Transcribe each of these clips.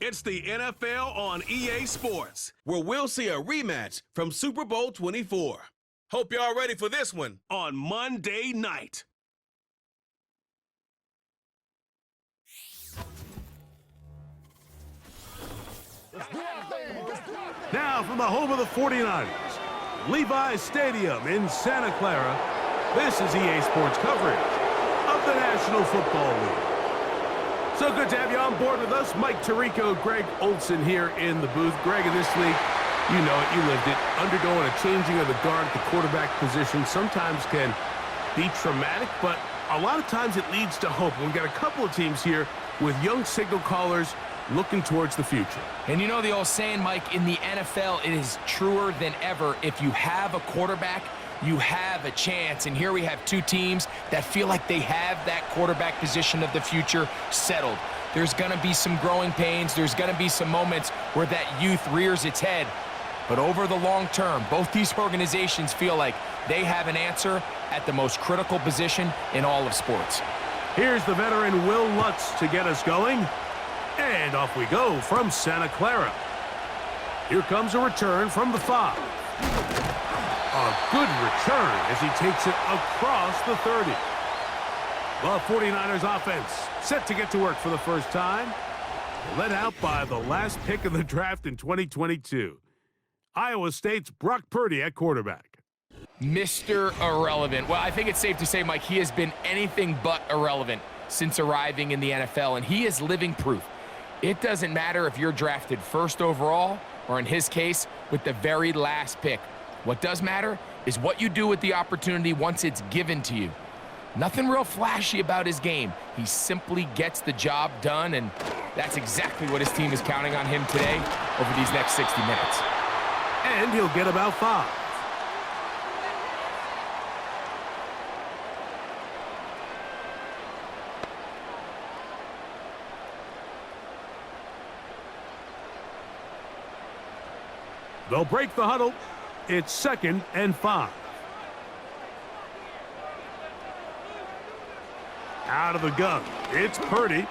It's the NFL on EA Sports, where we'll see a rematch from Super Bowl 24. Hope y'all ready for this one on Monday night. Now from the home of the 49ers, Levi's Stadium in Santa Clara, this is EA Sports coverage of the National Football League. So good to have you on board with us. Mike Tirico, Greg Olson here in the booth. Greg, in this league, you know it, you lived it. Undergoing a changing of the guard at the quarterback position sometimes can be traumatic, but a lot of times it leads to hope. We've got a couple of teams here with young signal callers looking towards the future. And you know the old saying, Mike, in the NFL, it is truer than ever. If you have a quarterback, you have a chance. And here we have two teams that feel like they have that quarterback position of the future settled. There's going to be some growing pains. There's going to be some moments where that youth rears its head. But over the long term, both these organizations feel like they have an answer at the most critical position in all of sports. Here's the veteran Will Lutz to get us going. And off we go from Santa Clara. Here comes a return from the 5. A good return as he takes it across the 30. The 49ers offense set to get to work for the first time. Led out by the last pick of the draft in 2022. Iowa State's Brock Purdy at quarterback. Mr. Irrelevant. Well, I think it's safe to say, Mike, he has been anything but irrelevant since arriving in the NFL, and he is living proof. It doesn't matter if you're drafted first overall, or in his case, with the very last pick. What does matter is what you do with the opportunity once it's given to you. Nothing real flashy about his game. He simply gets the job done, and that's exactly what his team is counting on him today over these next 60 minutes. And he'll get about 5. They'll break the huddle. It's 2nd and 5. Out of the gun. It's Purdy.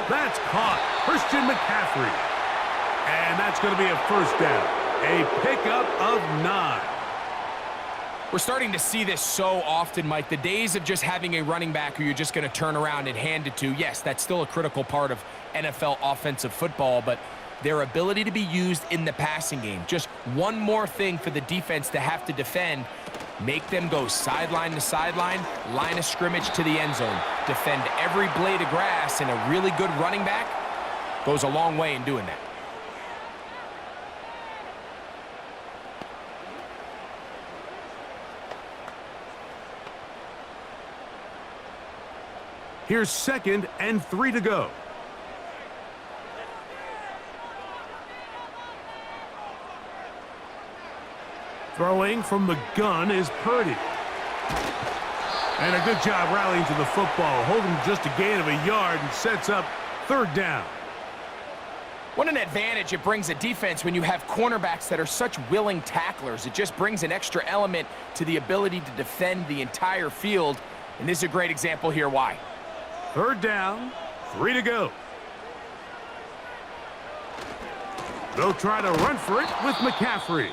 That's caught. Christian McCaffrey. And that's going to be a first down. A pickup of 9. We're starting to see this so often, Mike. The days of just having a running back who you're just going to turn around and hand it to, yes, that's still a critical part of NFL offensive football, but their ability to be used in the passing game. Just one more thing for the defense to have to defend. Make them go sideline to sideline, line of scrimmage to the end zone. Defend every blade of grass, and a really good running back goes a long way in doing that. Here's 2nd and 3 to go. Throwing from the gun is Purdy. And a good job rallying to the football, holding just a gain of a yard and sets up 3rd down. What an advantage it brings a defense when you have cornerbacks that are such willing tacklers. It just brings an extra element to the ability to defend the entire field. And this is a great example here why. 3rd down, 3 to go. They'll try to run for it with McCaffrey.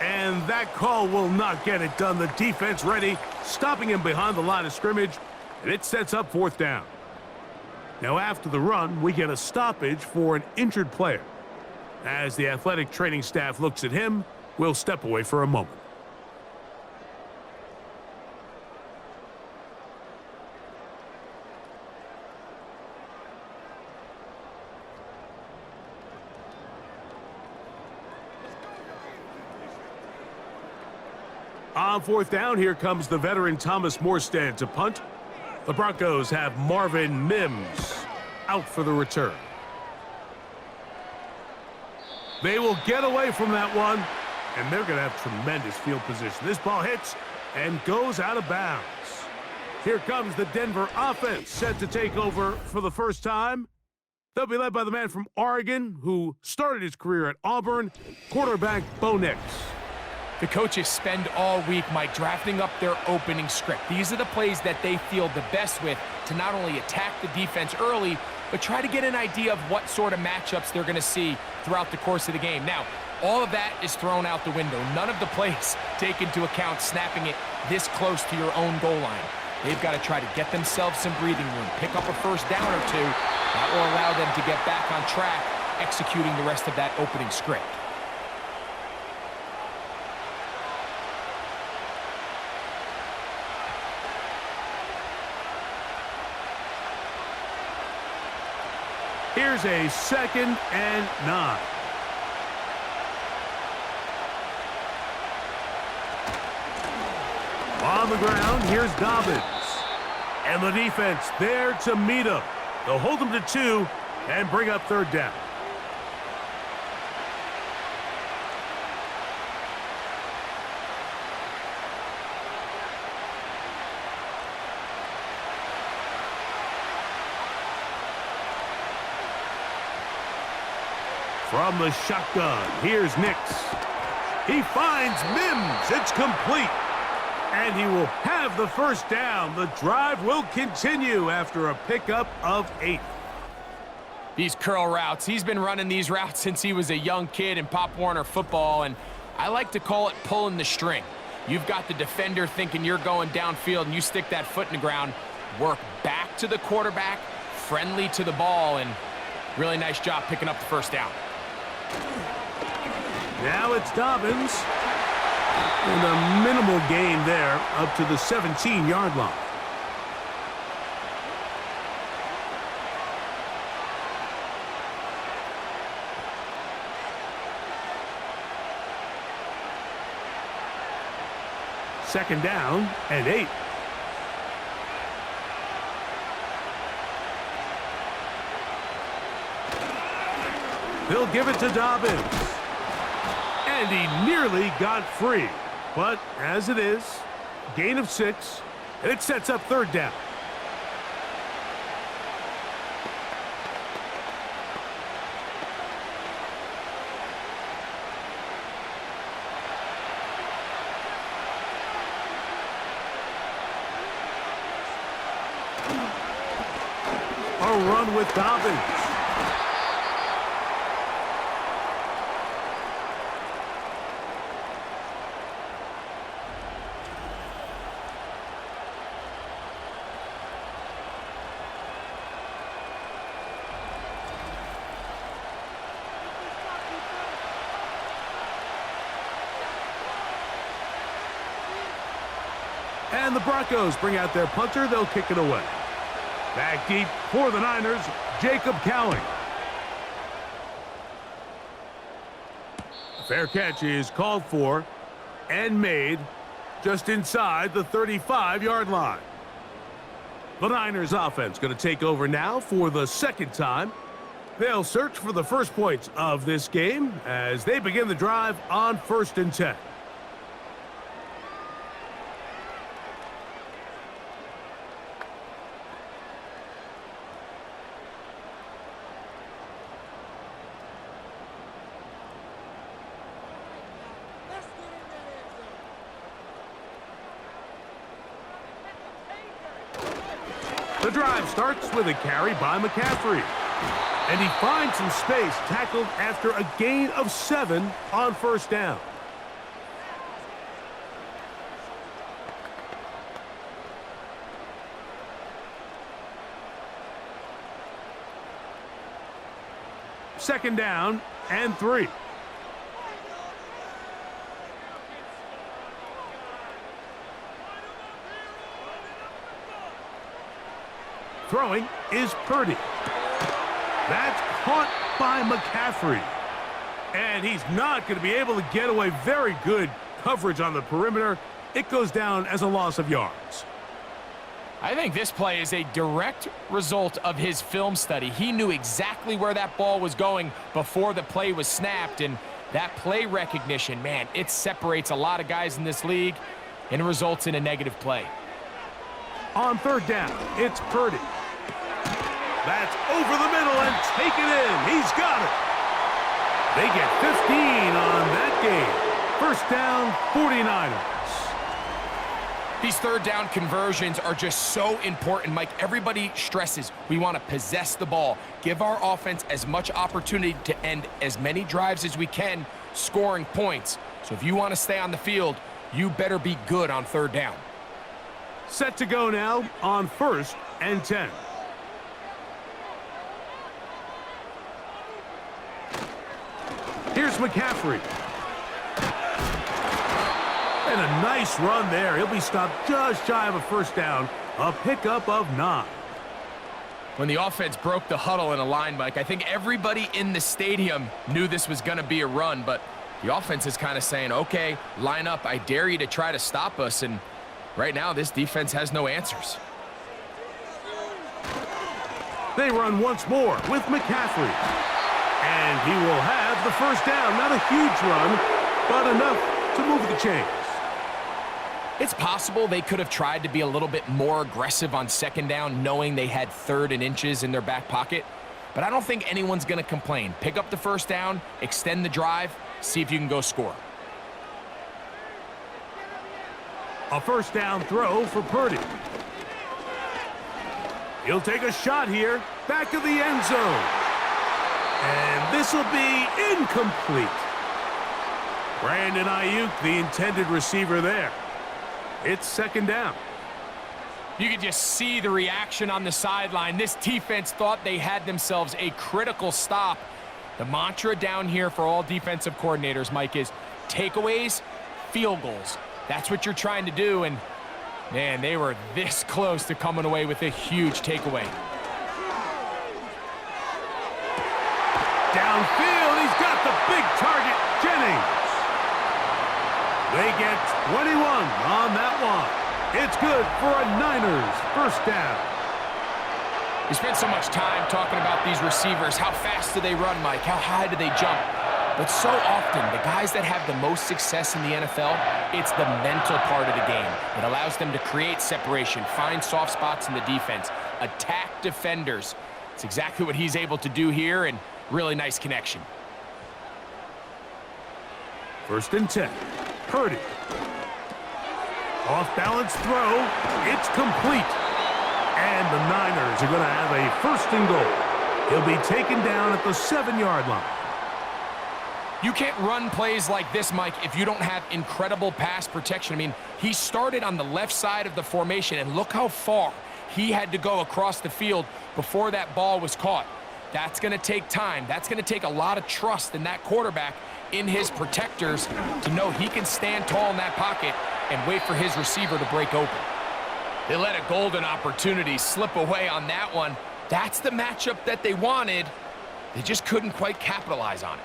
And that call will not get it done. The defense ready, stopping him behind the line of scrimmage, and it sets up 4th down. Now after the run, we get a stoppage for an injured player. As the athletic training staff looks at him, we'll step away for a moment. On 4th down, here comes the veteran Thomas Morstead to punt. The Broncos have Marvin Mims out for the return. They will get away from that one, and they're going to have tremendous field position. This ball hits and goes out of bounds. Here comes the Denver offense set to take over for the first time. They'll be led by the man from Oregon who started his career at Auburn, quarterback Bo Nix. The coaches spend all week, Mike, drafting up their opening script. These are the plays that they feel the best with to not only attack the defense early, but try to get an idea of what sort of matchups they're going to see throughout the course of the game. Now, all of that is thrown out the window. None of the plays take into account snapping it this close to your own goal line. They've got to try to get themselves some breathing room, pick up a first down or two. That will allow them to get back on track, executing the rest of that opening script. Here's a 2nd and 9. On the ground, here's Dobbins. And the defense there to meet him. They'll hold him to 2 and bring up 3rd down. From the shotgun, here's Nix. He finds Mims. It's complete. And he will have the first down. The drive will continue after a pickup of 8. These curl routes, he's been running these routes since he was a young kid in Pop Warner football, and I like to call it pulling the string. You've got the defender thinking you're going downfield, and you stick that foot in the ground, work back to the quarterback, friendly to the ball, and really nice job picking up the first down. Now it's Dobbins. And a minimal gain there up to the 17-yard line. Second down and 8. He'll give it to Dobbins. And he nearly got free. But as it is, gain of 6, and it sets up 3rd down. A run with Dobbins. And the Broncos bring out their punter. They'll kick it away. Back deep for the Niners, Jacob Cowing. Fair catch is called for and made just inside the 35-yard line. The Niners offense going to take over now for the 2nd time. They'll search for the first points of this game as they begin the drive on 1st and 10. The drive starts with a carry by McCaffrey. And he finds some space, tackled after a gain of 7 on 1st down. Second down and 3. Throwing is Purdy. That's caught by McCaffrey. And he's not going to be able to get away. Very good coverage on the perimeter. It goes down as a loss of yards. I think this play is a direct result of his film study. He knew exactly where that ball was going before the play was snapped, and that play recognition, man, it separates a lot of guys in this league and results in a negative play. On 3rd down, it's Purdy. That's over the middle and taken in. He's got it. They get 15 on that game. First down, 49ers. These third down conversions are just so important, Mike. Everybody stresses we want to possess the ball, give our offense as much opportunity to end as many drives as we can, scoring points. So if you want to stay on the field, you better be good on third down. Set to go now on 1st and 10. Here's McCaffrey. And a nice run there. He'll be stopped just shy of a first down. A pickup of 9. When the offense broke the huddle in a line, Mike, I think everybody in the stadium knew this was going to be a run, but the offense is kind of saying, okay, line up. I dare you to try to stop us, and right now this defense has no answers. They run once more with McCaffrey. And he will have the first down. Not a huge run, but enough to move the chains. It's possible they could have tried to be a little bit more aggressive on second down, knowing they had 3rd and inches in their back pocket. But I don't think anyone's going to complain. Pick up the first down, extend the drive, see if you can go score. A first down throw for Purdy. He'll take a shot here. Back of the end zone. And this will be incomplete. Brandon Ayuk, the intended receiver there. It's second down. You could just see the reaction on the sideline. This defense thought they had themselves a critical stop. The mantra down here for all defensive coordinators, Mike, is takeaways, field goals. That's what you're trying to do, and man, they were this close to coming away with a huge takeaway. Downfield, he's got the big target, Jennings. They get 21 on that one. It's good for a Niners first down. We spent so much time talking about these receivers. How fast do they run, Mike? How high do they jump? But so often, the guys that have the most success in the NFL, it's the mental part of the game. It allows them to create separation, find soft spots in the defense, attack defenders. It's exactly what he's able to do here, and really nice connection. 1st and 10. Purdy. Off-balance throw. It's complete. And the Niners are going to have a 1st and goal. He'll be taken down at the 7-yard line. You can't run plays like this, Mike, if you don't have incredible pass protection. I mean, he started on the left side of the formation, and look how far he had to go across the field before that ball was caught. That's going to take time. That's going to take a lot of trust in that quarterback, in his protectors, to know he can stand tall in that pocket and wait for his receiver to break open. They let a golden opportunity slip away on that one. That's the matchup that they wanted. They just couldn't quite capitalize on it.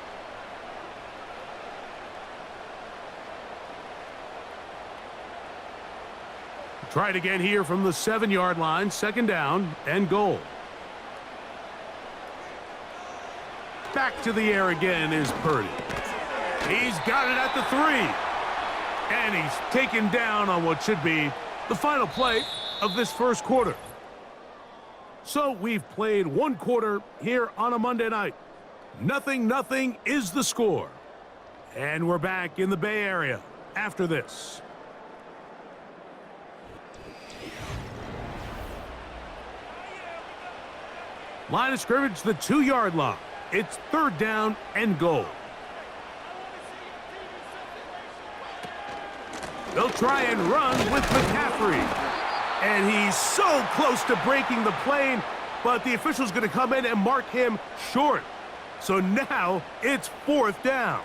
Try it again here from the 7-yard line. 2nd down and goal. Back to the air again is Purdy. He's got it at the 3. And he's taken down on what should be the final play of this first quarter. So we've played 1 quarter here on a Monday night. 0-0 is the score. And we're back in the Bay Area after this. Line of scrimmage, the 2-yard line. It's 3rd down and goal. They'll try and run with McCaffrey. And he's so close to breaking the plane, but the official's going to come in and mark him short. So now it's 4th down.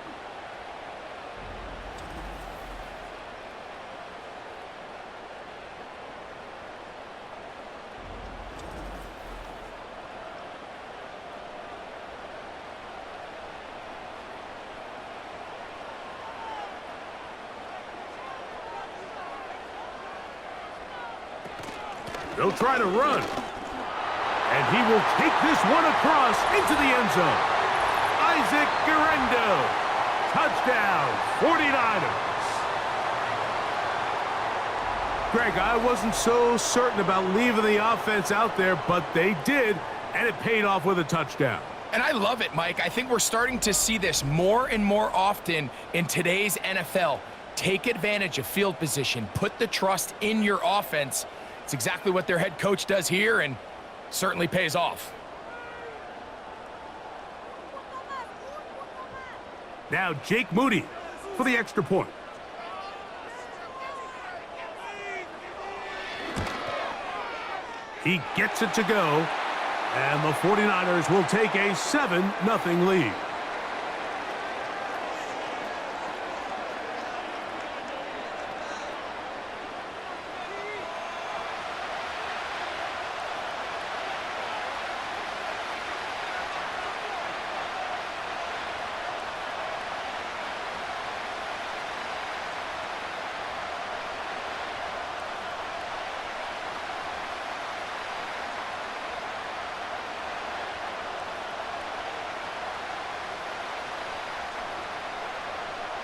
They'll try to run. And he will take this one across into the end zone. Isaac Guerrero. Touchdown, 49ers. Greg, I wasn't so certain about leaving the offense out there, but they did, and it paid off with a touchdown. And I love it, Mike. I think we're starting to see this more and more often in today's NFL. Take advantage of field position. Put the trust in your offense. It's exactly what their head coach does here and certainly pays off. Now Jake Moody for the extra point. He gets it to go, and the 49ers will take a 7-0 lead.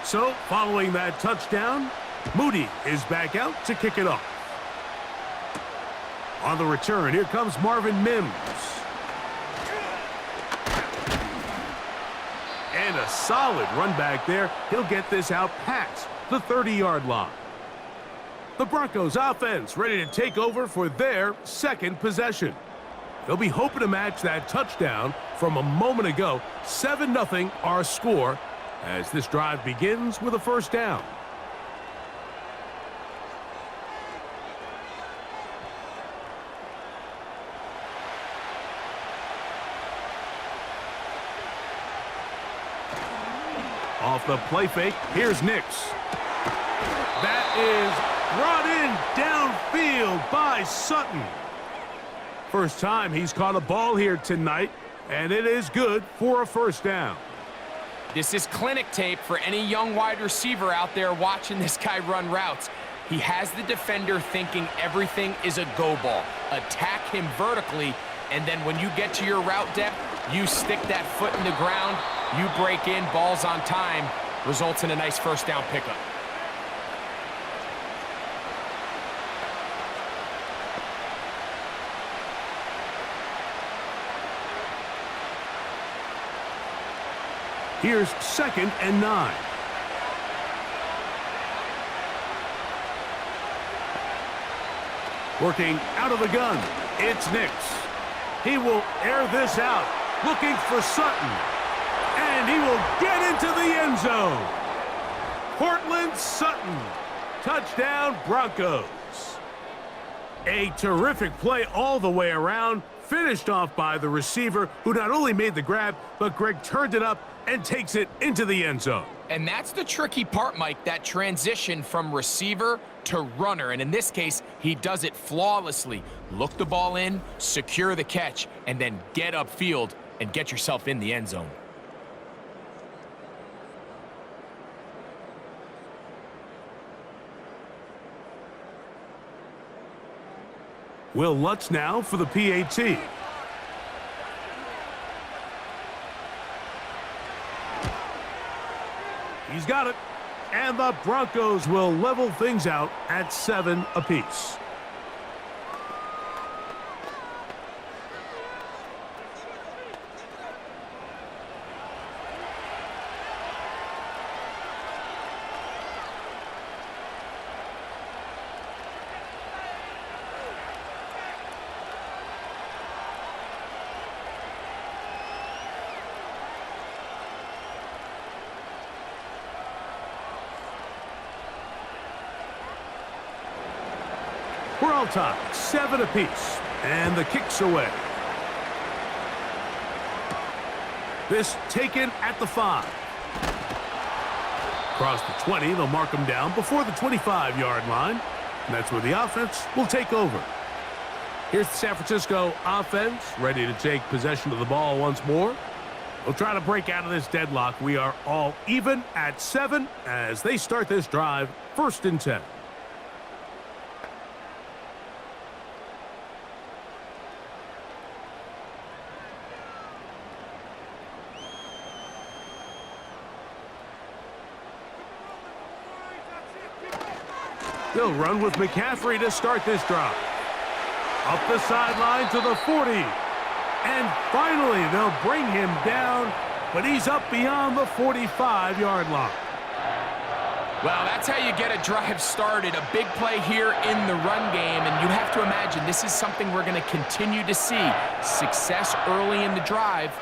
So, following that touchdown, Moody is back out to kick it off. On the return, here comes Marvin Mims. And a solid run back there. He'll get this out past the 30-yard line. The Broncos offense ready to take over for their second possession. They'll be hoping to match that touchdown from a moment ago. 7-0 our score, as this drive begins with a first down. Off the play fake, here's Nix. That is brought in downfield by Sutton. First time he's caught a ball here tonight, and it is good for a first down. This is clinic tape for any young wide receiver out there watching this guy run routes. He has the defender thinking everything is a go ball. Attack him vertically, and then when you get to your route depth, you stick that foot in the ground, you break in, balls on time, results in a nice first down pickup. Here's 2nd and 9. Working out of the gun, it's Nix. He will air this out, looking for Sutton. And he will get into the end zone. Cortland Sutton, touchdown Broncos. A terrific play all the way around, finished off by the receiver, who not only made the grab, but Greg turned it up and takes it into the end zone. And that's the tricky part, Mike, that transition from receiver to runner. And in this case, he does it flawlessly. Look the ball in, secure the catch, and then get upfield and get yourself in the end zone. Will Lutz now for the PAT. He's got it. And the Broncos will level things out at 7 apiece. We're all tied, 7 apiece, and the kick's away. This taken at the 5. Across the 20, they'll mark him down before the 25-yard line, and that's where the offense will take over. Here's the San Francisco offense, ready to take possession of the ball once more. They'll try to break out of this deadlock. We are all even at 7 as they start this drive, 1st and 10. They'll run with McCaffrey to start this drive. Up the sideline to the 40. And finally, they'll bring him down, but he's up beyond the 45-yard line. Well, that's how you get a drive started. A big play here in the run game, and you have to imagine this is something we're going to continue to see. Success early in the drive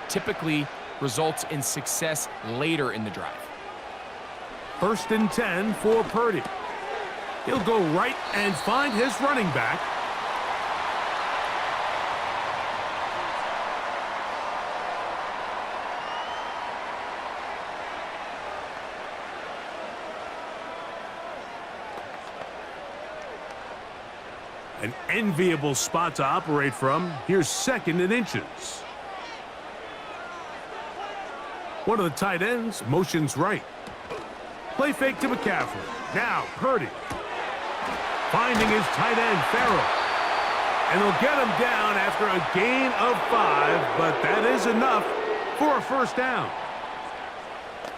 typically results in success later in the drive. 1st and 10 for Purdy. He'll go right and find his running back. An enviable spot to operate from. Here's 2nd and inches. One of the tight ends motions right. Play fake to McCaffrey. Now Purdy. Finding his tight end, Farrell. And they'll get him down after a gain of 5, but that is enough for a 1st down.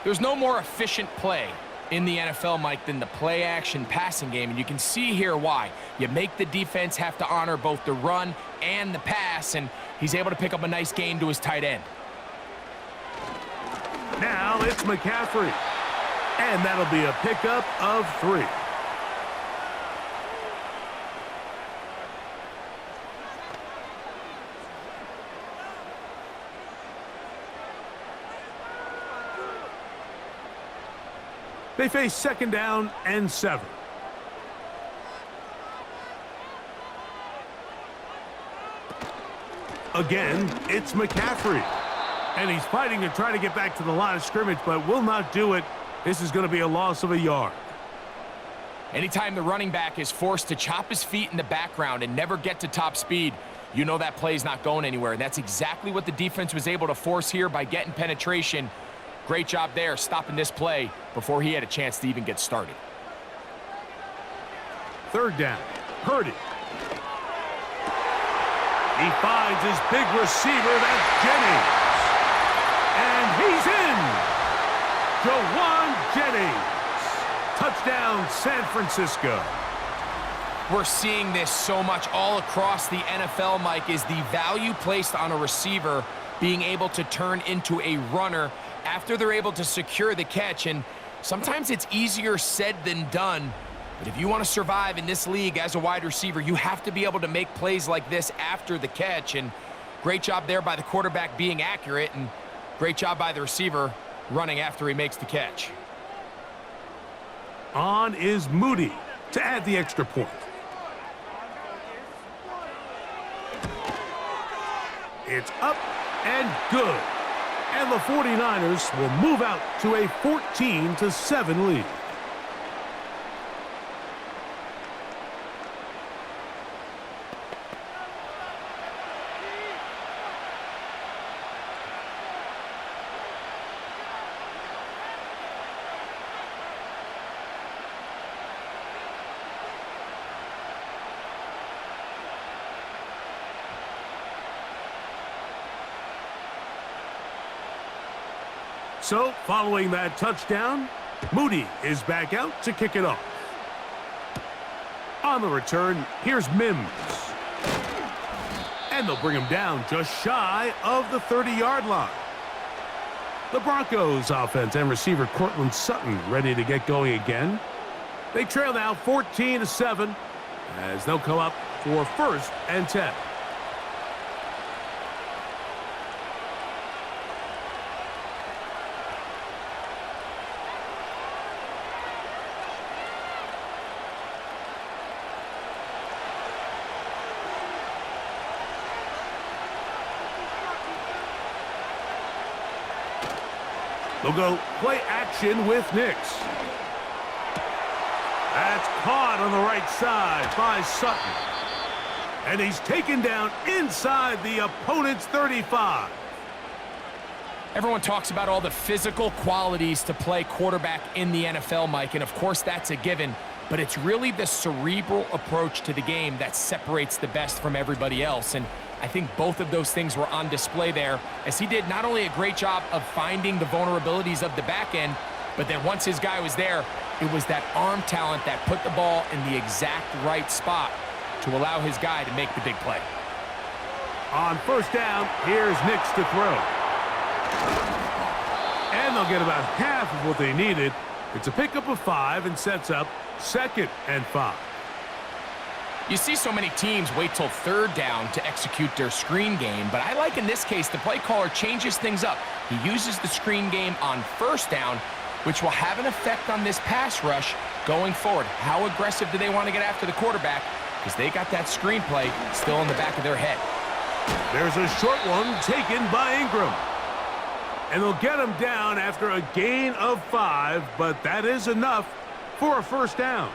There's no more efficient play in the NFL, Mike, than the play-action passing game, and you can see here why. You make the defense have to honor both the run and the pass, and he's able to pick up a nice gain to his tight end. Now it's McCaffrey, and that'll be a pickup of 3. They face 2nd down and 7. Again, it's McCaffrey. And he's fighting to try to get back to the line of scrimmage, but will not do it. This is going to be a loss of a yard. Anytime the running back is forced to chop his feet in the background and never get to top speed, you know that play's not going anywhere. And that's exactly what the defense was able to force here by getting penetration. Great job there, stopping this play before he had a chance to even get started. 3rd down, Purdy. He finds his big receiver, that's Jennings. And he's in. Jawan Jennings. Touchdown, San Francisco. We're seeing this so much all across the NFL, Mike, is the value placed on a receiver being able to turn into a runner after they're able to secure the catch. And sometimes it's easier said than done. But if you want to survive in this league as a wide receiver, you have to be able to make plays like this after the catch. And great job there by the quarterback being accurate, and great job by the receiver running after he makes the catch. On is Moody to add the extra point. It's up and good. And the 49ers will move out to a 14-7 lead. So, following that touchdown, Moody is back out to kick it off. On the return, here's Mims. And they'll bring him down just shy of the 30-yard line. The Broncos offense and receiver Cortland Sutton ready to get going again. They trail now 14-7 as they'll come up for 1st and 10. They'll go play action with Nix. That's caught on the right side by Sutton. And he's taken down inside the opponent's 35. Everyone talks about all the physical qualities to play quarterback in the NFL, Mike, and of course that's a given, but it's really the cerebral approach to the game that separates the best from everybody else. And I think both of those things were on display there, as he did not only a great job of finding the vulnerabilities of the back end, but then once his guy was there, it was that arm talent that put the ball in the exact right spot to allow his guy to make the big play. On 1st down, here's Nix to throw. And they'll get about half of what they needed It's a pickup of 5 and sets up 2nd and 5. You see so many teams wait till 3rd down to execute their screen game, but I like in this case the play caller changes things up. He uses the screen game on 1st down, which will have an effect on this pass rush going forward. How aggressive do they want to get after the quarterback? Because they got that screenplay still in the back of their head. There's a short one taken by Ingram. And they'll get him down after a gain of 5, but that is enough for a 1st down.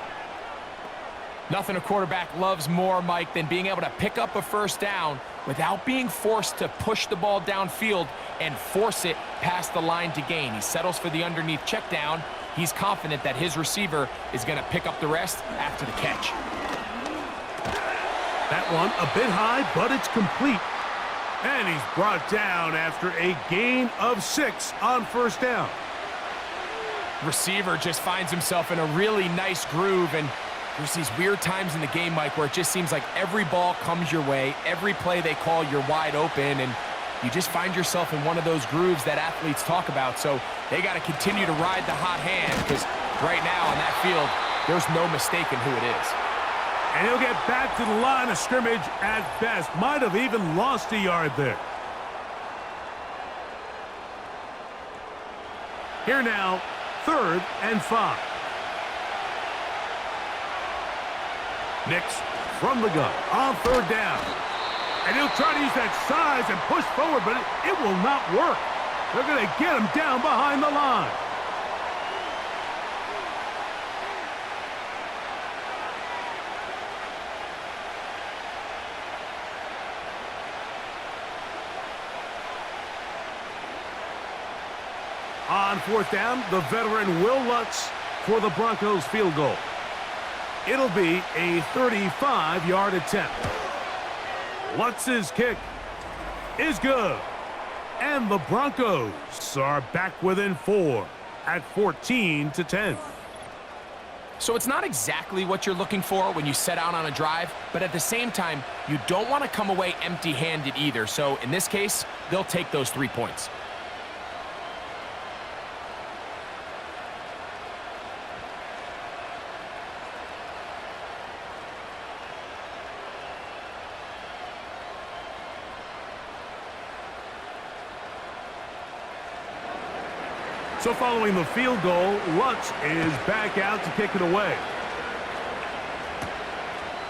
Nothing a quarterback loves more, Mike, than being able to pick up a 1st down without being forced to push the ball downfield and force it past the line to gain. He settles for the underneath check down. He's confident that his receiver is going to pick up the rest after the catch. That one a bit high, but it's complete. And he's brought down after a gain of 6 on 1st down. Receiver just finds himself in a really nice groove, and there's these weird times in the game, Mike, where it just seems like every ball comes your way, every play they call, you're wide open, and you just find yourself in one of those grooves that athletes talk about. So they got to continue to ride the hot hand, because right now on that field, there's no mistaking who it is. And he'll get back to the line of scrimmage at best. Might have even lost a yard there. Here now, 3rd and 5. Nix from the gun on 3rd down. And he'll try to use that size and push forward, but it will not work. They're going to get him down behind the line. On 4th down, the veteran Will Lutz for the Broncos field goal. It'll be a 35-yard attempt. Lutz's kick is good. And the Broncos are back within 4 at 14-10. So it's not exactly what you're looking for when you set out on a drive, but at the same time, you don't want to come away empty-handed either. So in this case, they'll take those 3 points. So following the field goal, Lutz is back out to kick it away.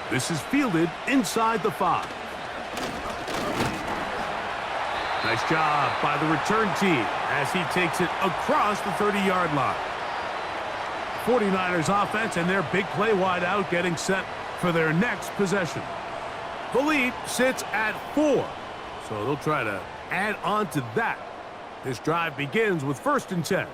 This is fielded inside the 5. Nice job by the return team as he takes it across the 30-yard line. 49ers offense and their big play wide out getting set for their next possession. The lead sits at 4, so they'll try to add on to that. This drive begins with 1st and 10.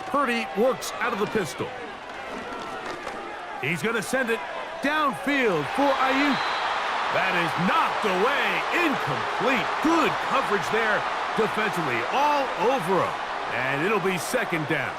Purdy works out of the pistol. He's going to send it downfield for Ayuk. That is knocked away, incomplete. Good coverage there defensively, all over him. And it'll be 2nd down.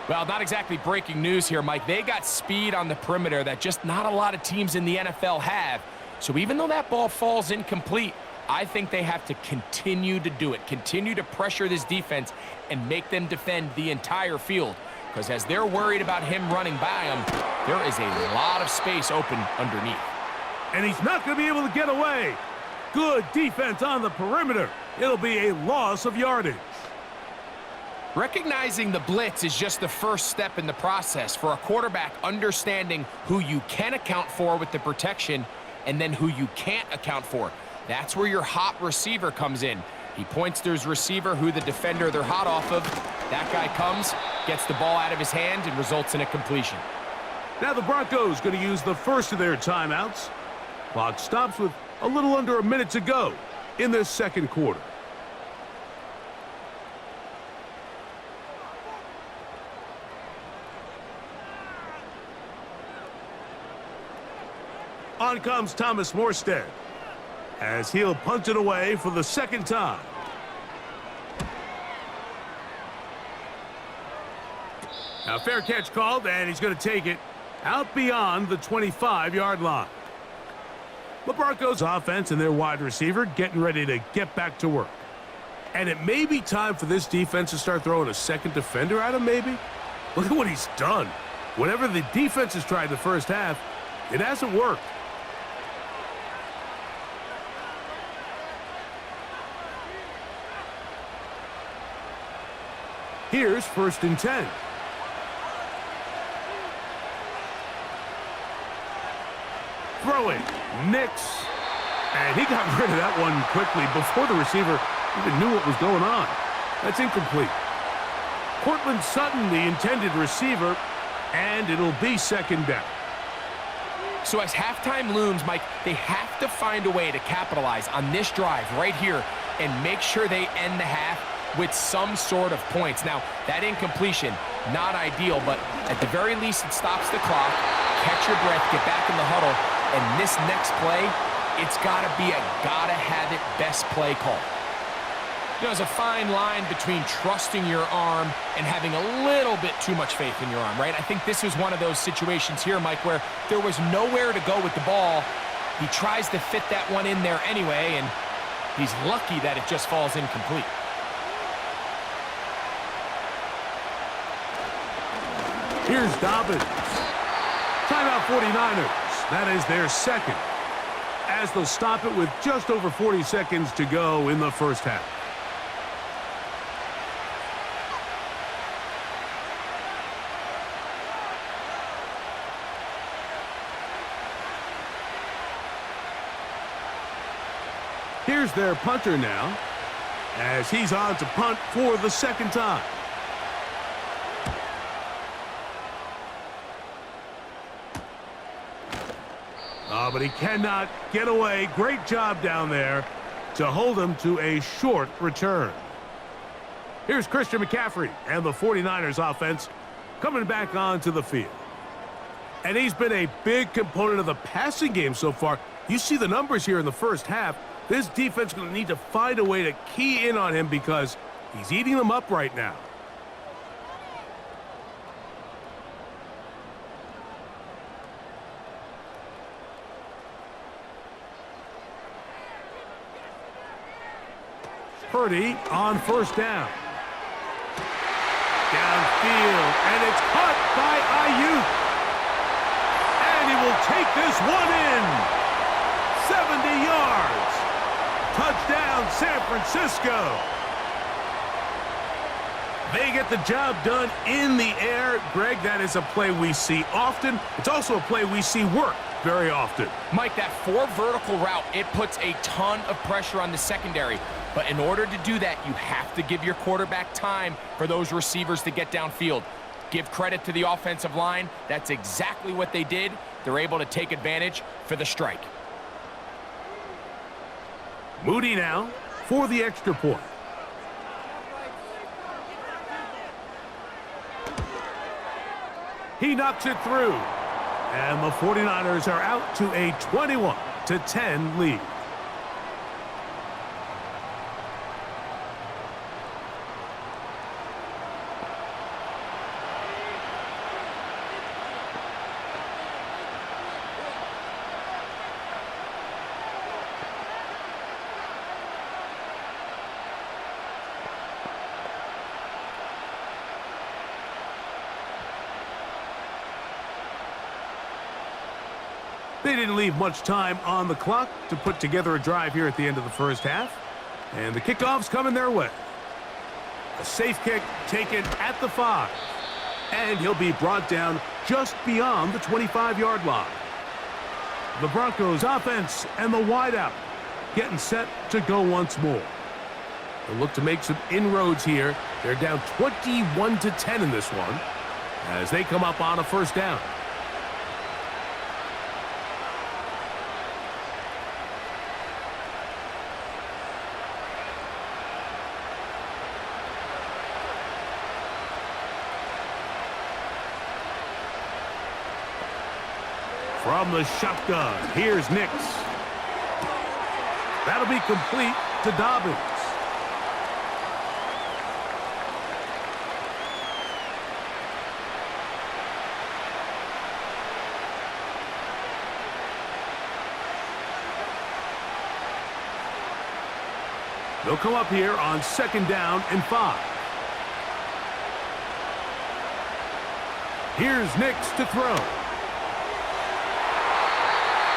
Well, not exactly breaking news here, Mike. They got speed on the perimeter that just not a lot of teams in the NFL have. So even though that ball falls incomplete, I think they have to continue to do it, continue to pressure this defense and make them defend the entire field. Because as they're worried about him running by them, there is a lot of space open underneath. And he's not going to be able to get away. Good defense on the perimeter. It'll be a loss of yardage. Recognizing the blitz is just the first step in the process for a quarterback understanding who you can account for with the protection and then who you can't account for. That's where your hot receiver comes in. He points to his receiver, who the defender they're hot off of. That guy comes, gets the ball out of his hand, and results in a completion. Now the Broncos going to use the first of their timeouts. Clock stops with a little under a minute to go in this 2nd quarter. On comes Thomas Morstead as he'll punt it away for the 2nd time. Now, fair catch called, and he's going to take it out beyond the 25-yard line. The Broncos offense and their wide receiver getting ready to get back to work. And it may be time for this defense to start throwing a second defender at him, maybe. Look at what he's done. Whatever the defense has tried the first half, it hasn't worked. Here's 1st and 10. Throwing, Nix. And he got rid of that one quickly before the receiver even knew what was going on. That's incomplete. Cortland Sutton, the intended receiver, and it'll be 2nd down. So as halftime looms, Mike, they have to find a way to capitalize on this drive right here and make sure they end the half with some sort of points. Now, that incompletion, not ideal, but at the very least, it stops the clock. Catch your breath, get back in the huddle, and this next play, it's got to be a gotta-have-it best play call. You know, there's a fine line between trusting your arm and having a little bit too much faith in your arm, right? I think this was one of those situations here, Mike, where there was nowhere to go with the ball. He tries to fit that one in there anyway, and he's lucky that it just falls incomplete. Here's Dobbins. Timeout 49ers. That is their 2nd. As they'll stop it with just over 40 seconds to go in the first half. Here's their punter now, as he's on to punt for the 2nd time. But he cannot get away. Great job down there to hold him to a short return. Here's Christian McCaffrey and the 49ers offense coming back onto the field. And he's been a big component of the passing game so far. You see the numbers here in the first half. This defense is going to need to find a way to key in on him because he's eating them up right now. Purdy on 1st down. Downfield, and it's caught by Ayuk. And he will take this one in. 70 yards. Touchdown, San Francisco. They get the job done in the air. Greg, that is a play we see often. It's also a play we see work very often. Mike, that 4 vertical route, it puts a ton of pressure on the secondary. But in order to do that, you have to give your quarterback time for those receivers to get downfield. Give credit to the offensive line. That's exactly what they did. They're able to take advantage for the strike. Moody now for the extra point. He knocks it through. And the 49ers are out to a 21-10 lead. They didn't leave much time on the clock to put together a drive here at the end of the first half. And the kickoff's coming their way. A safe kick taken at the 5. And he'll be brought down just beyond the 25-yard line. The Broncos offense and the wideout getting set to go once more. They'll look to make some inroads here. They're down 21-10 in this one as they come up on a 1st down. From the shotgun, here's Nix. That'll be complete to Dobbins. They'll come up here on 2nd down and 5. Here's Nix to throw.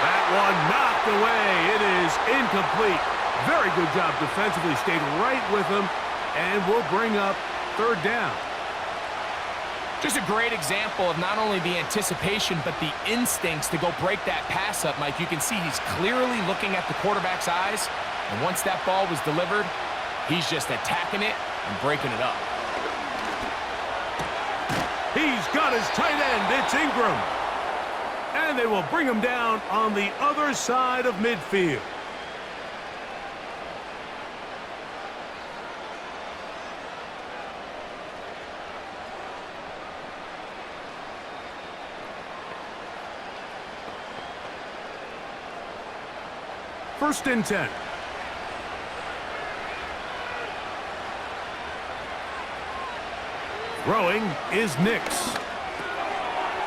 That one knocked away. It is incomplete. Very good job defensively. Stayed right with him, and will bring up 3rd down. Just a great example of not only the anticipation, but the instincts to go break that pass up, Mike. You can see he's clearly looking at the quarterback's eyes, and once that ball was delivered, he's just attacking it and breaking it up. He's got his tight end. It's Ingram. And they will bring him down on the other side of midfield. First and 10. Throwing is Nix.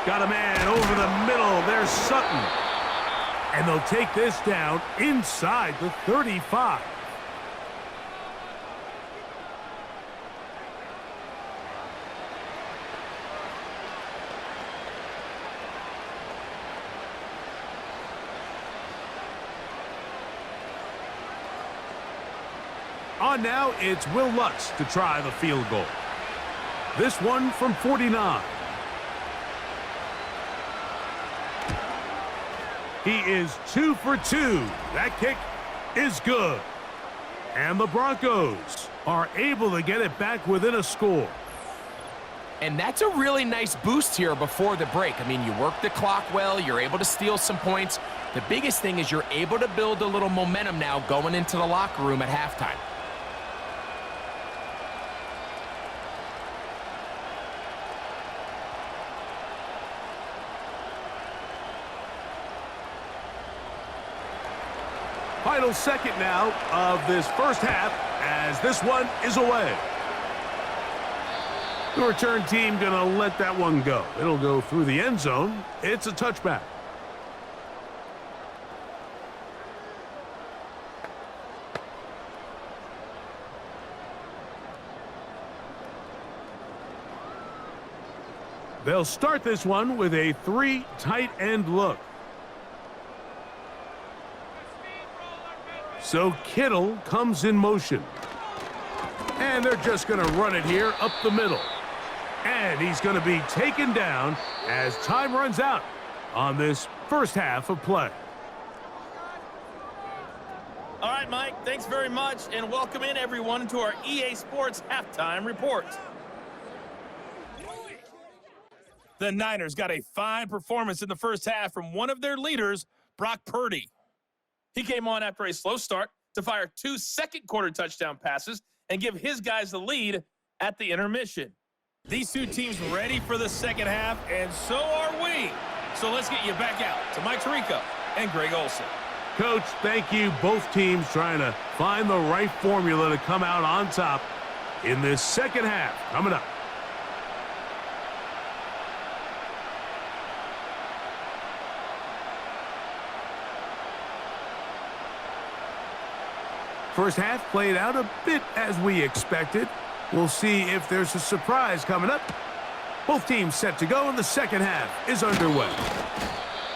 Got a man over the middle. There's Sutton. And they'll take this down inside the 35. On now, it's Will Lutz to try the field goal. This one from 49. He is 2 for 2. That kick is good. And the Broncos are able to get it back within a score. And that's a really nice boost here before the break. I mean, you work the clock well. You're able to steal some points. The biggest thing is you're able to build a little momentum now going into the locker room at halftime. Final second now of this first half as this one is away. The return team going to let that one go. It'll go through the end zone. It's a touchback. They'll start this one with a 3 tight end look. So Kittle comes in motion. And they're just going to run it here up the middle. And he's going to be taken down as time runs out on this first half of play. All right, Mike, thanks very much, and welcome in everyone to our EA Sports Halftime Report. The Niners got a fine performance in the first half from one of their leaders, Brock Purdy. He came on after a slow start to fire 2 second-quarter touchdown passes and give his guys the lead at the intermission. These two teams ready for the second half, and so are we. So let's get you back out to Mike Tirico and Greg Olsen. Coach, thank you. Both teams trying to find the right formula to come out on top in this second half. Coming up. First half played out a bit as we expected. We'll see if there's a surprise coming up. Both teams set to go, and the second half is underway.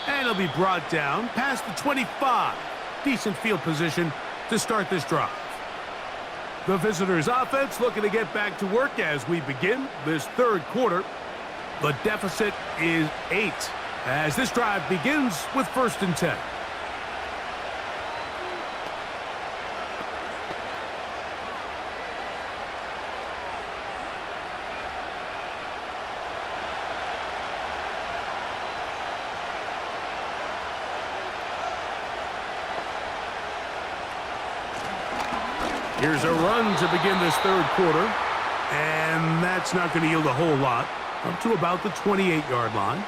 And it'll be brought down past the 25. Decent field position to start this drive. The visitors' offense looking to get back to work as we begin this third quarter. The deficit is 8 as this drive begins with 1st and 10. Here's a run to begin this third quarter, and that's not going to yield a whole lot, up to about the 28-yard line.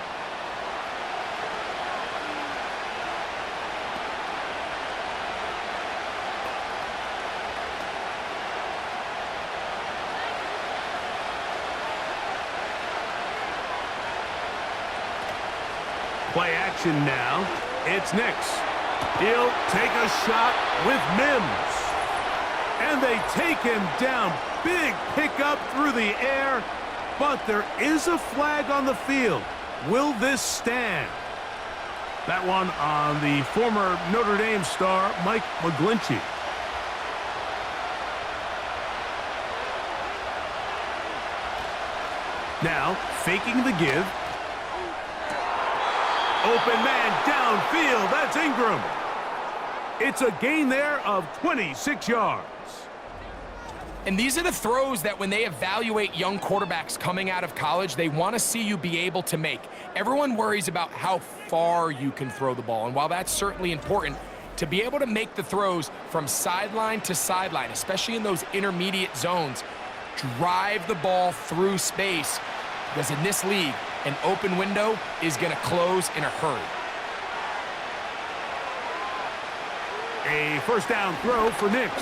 Play action now. It's Nix. He'll take a shot with Mims. And they take him down. Big pickup through the air. But there is a flag on the field. Will this stand? That one on the former Notre Dame star, Mike McGlinchey. Now, faking the give. Open man downfield. That's Ingram. It's a gain there of 26 yards. And these are the throws that when they evaluate young quarterbacks coming out of college, they want to see you be able to make. Everyone worries about how far you can throw the ball. And while that's certainly important, to be able to make the throws from sideline to sideline, especially in those intermediate zones, drive the ball through space. Because in this league, an open window is going to close in a hurry. A first down throw for Nix.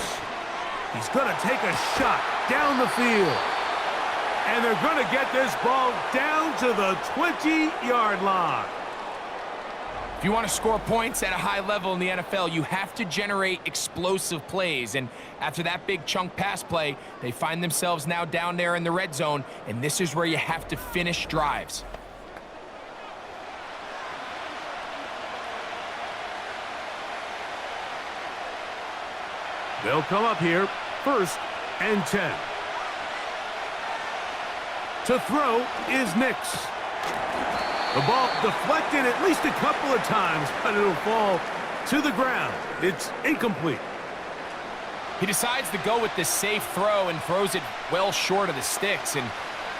He's going to take a shot down the field. And they're going to get this ball down to the 20-yard line. If you want to score points at a high level in the NFL, you have to generate explosive plays. And after that big chunk pass play, they find themselves now down there in the red zone, and this is where you have to finish drives. They'll come up here, 1st and 10. To throw is Nix. The ball deflected at least a couple of times, but it'll fall to the ground. It's incomplete. He decides to go with this safe throw and throws it well short of the sticks. And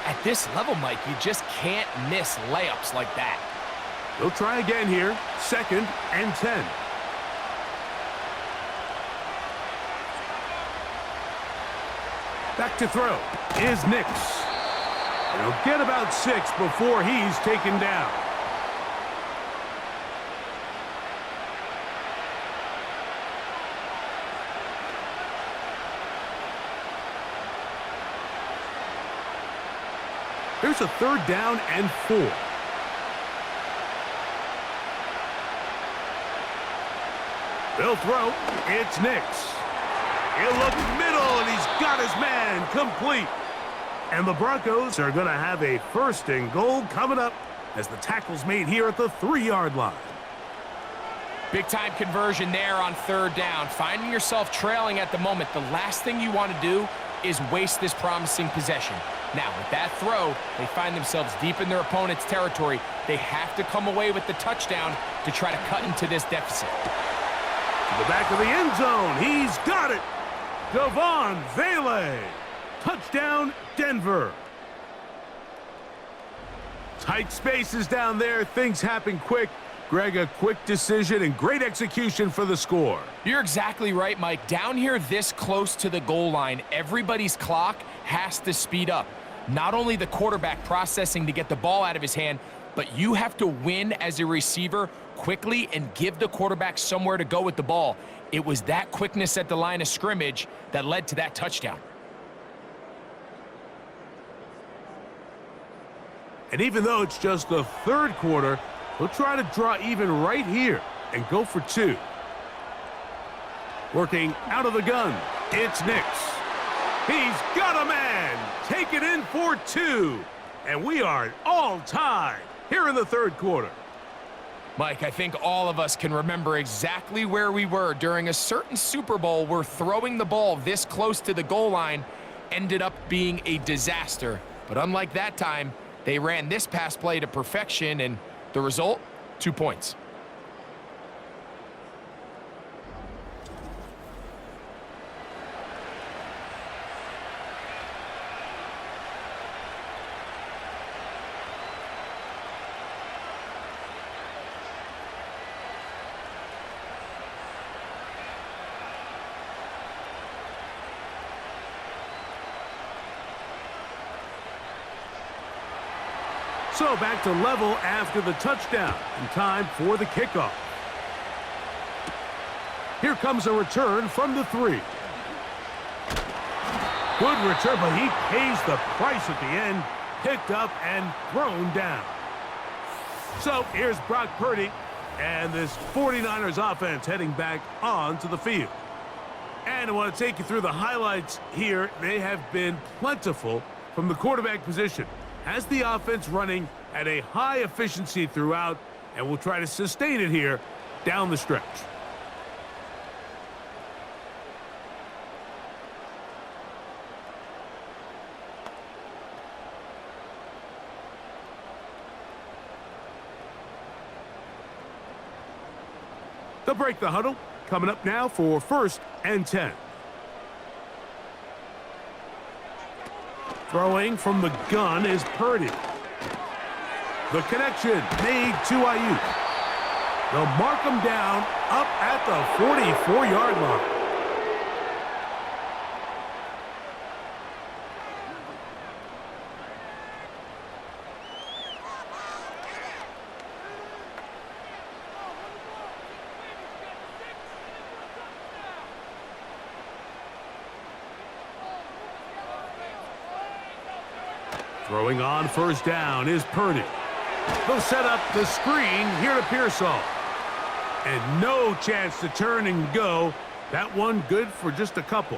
at this level, Mike, you just can't miss layups like that. They'll try again here, 2nd and 10. Back to throw is Nix. And he'll get about 6 before he's taken down. Here's a 3rd down and 4. They'll throw. It's Nix. He'll look middle, and he's got his man complete. And the Broncos are going to have a 1st and goal coming up as the tackle's made here at the 3-yard line. Big-time conversion there on 3rd down. Finding yourself trailing at the moment, the last thing you want to do is waste this promising possession. Now, with that throw, they find themselves deep in their opponent's territory. They have to come away with the touchdown to try to cut into this deficit. To the back of the end zone. He's got it. Devon Vele. Touchdown, Denver. Tight spaces down there. Things happen quick. Greg, a quick decision and great execution for the score. You're exactly right, Mike. Down here this close to the goal line, everybody's clock has to speed up. Not only the quarterback processing to get the ball out of his hand, but you have to win as a receiver quickly and give the quarterback somewhere to go with the ball. It was that quickness at the line of scrimmage that led to that touchdown. And even though it's just the 3rd quarter, we'll try to draw even right here and go for 2. Working out of the gun, it's Nix. He's got a man. Take it in for 2. And we are all tied here in the 3rd quarter. Mike, I think all of us can remember exactly where we were during a certain Super Bowl where throwing the ball this close to the goal line ended up being a disaster. But unlike that time, they ran this pass play to perfection, and the result, 2 points. So back to level after the touchdown, and time for the kickoff. Here comes a return from the 3. Good return, but he pays the price at the end. Picked up and thrown down. So here's Brock Purdy and this 49ers offense heading back onto the field. And I want to take you through the highlights here. They have been plentiful from the quarterback position. Has the offense running at a high efficiency throughout, and we'll try to sustain it here down the stretch. They'll break the huddle. Coming up now for 1st and 10. Throwing from the gun is Purdy. The connection made to Ayuk. They'll mark him down up at the 44-yard line. Throwing on 1st down is Purdy. They'll set up the screen here to Pearsall. And no chance to turn and go. That one good for just a couple.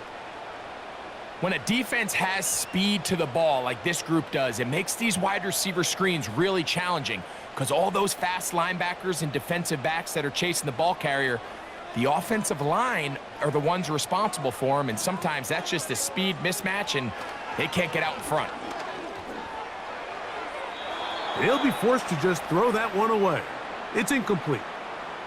When a defense has speed to the ball like this group does, it makes these wide receiver screens really challenging because all those fast linebackers and defensive backs that are chasing the ball carrier, the offensive line are the ones responsible for them, and sometimes that's just a speed mismatch, and they can't get out in front. They'll be forced to just throw that one away. It's incomplete.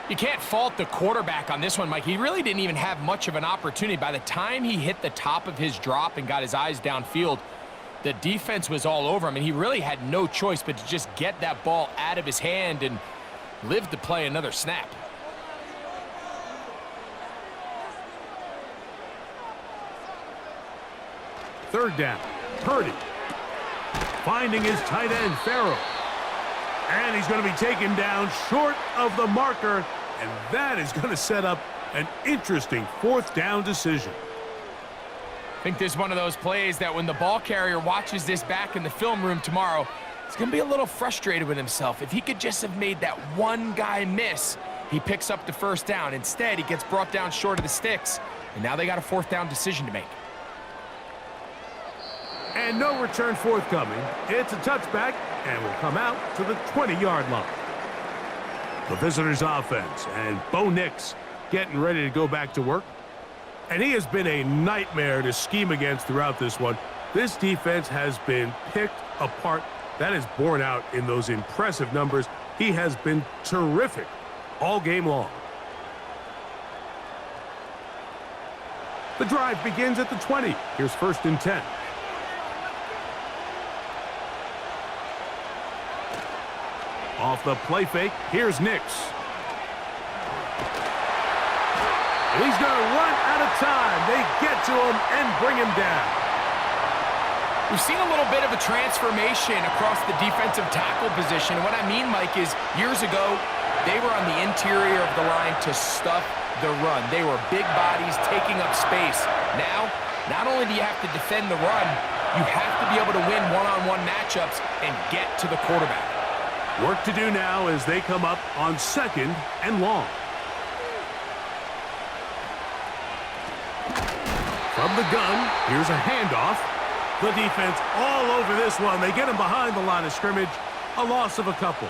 You can't fault the quarterback on this one, Mike. He really didn't even have much of an opportunity. By the time he hit the top of his drop and got his eyes downfield, the defense was all over him, and he really had no choice but to just get that ball out of his hand and live to play another snap. Third down, Purdy. Finding his tight end, Farrell. And he's going to be taken down short of the marker, and that is going to set up an interesting 4th down decision. I think this is one of those plays that when the ball carrier watches this back in the film room tomorrow, he's going to be a little frustrated with himself. If he could just have made that one guy miss, he picks up the 1st down. Instead, he gets brought down short of the sticks, and now they got a 4th down decision to make. And no return forthcoming. It's a touchback, and will come out to the 20-yard line. The visitors' offense, and Bo Nix getting ready to go back to work. And he has been a nightmare to scheme against throughout this one. This defense has been picked apart. That is borne out in those impressive numbers. He has been terrific all game long. The drive begins at the 20. Here's 1st and 10. Off the play fake, here's Nix. He's going to run out of time. They get to him and bring him down. We've seen a little bit of a transformation across the defensive tackle position. What I mean, Mike, is years ago, they were on the interior of the line to stuff the run. They were big bodies taking up space. Now, not only do you have to defend the run, you have to be able to win one-on-one matchups and get to the quarterback. Work to do now as they come up on 2nd and long. From the gun, here's a handoff. The defense all over this one. They get him behind the line of scrimmage. A loss of a couple.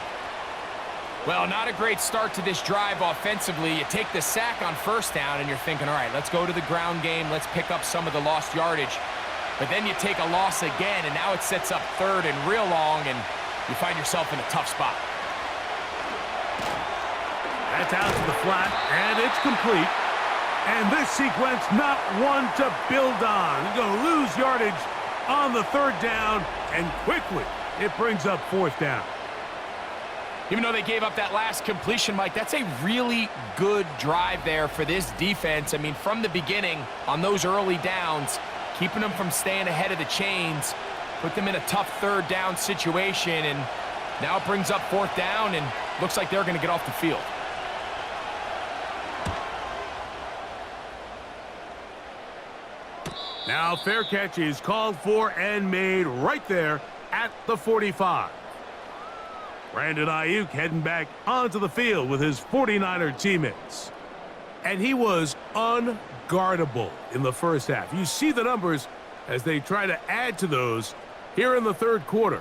Well, not a great start to this drive offensively. You take the sack on 1st down, and you're thinking, all right, let's go to the ground game. Let's pick up some of the lost yardage. But then you take a loss again, and now it sets up 3rd and real long, and you find yourself in a tough spot. That's out to the flat, and it's complete. And this sequence, not one to build on. You're going to lose yardage on the 3rd down, and quickly it brings up 4th down. Even though they gave up that last completion, Mike, that's a really good drive there for this defense. I mean, from the beginning, on those early downs, keeping them from staying ahead of the chains, put them in a tough 3rd down situation, and now it brings up 4th down, and looks like they're going to get off the field. Now fair catch is called for and made right there at the 45. Brandon Ayuk heading back onto the field with his 49er teammates. And he was unbelievable. guardable in the first half. You see the numbers as they try to add to those here in the third quarter.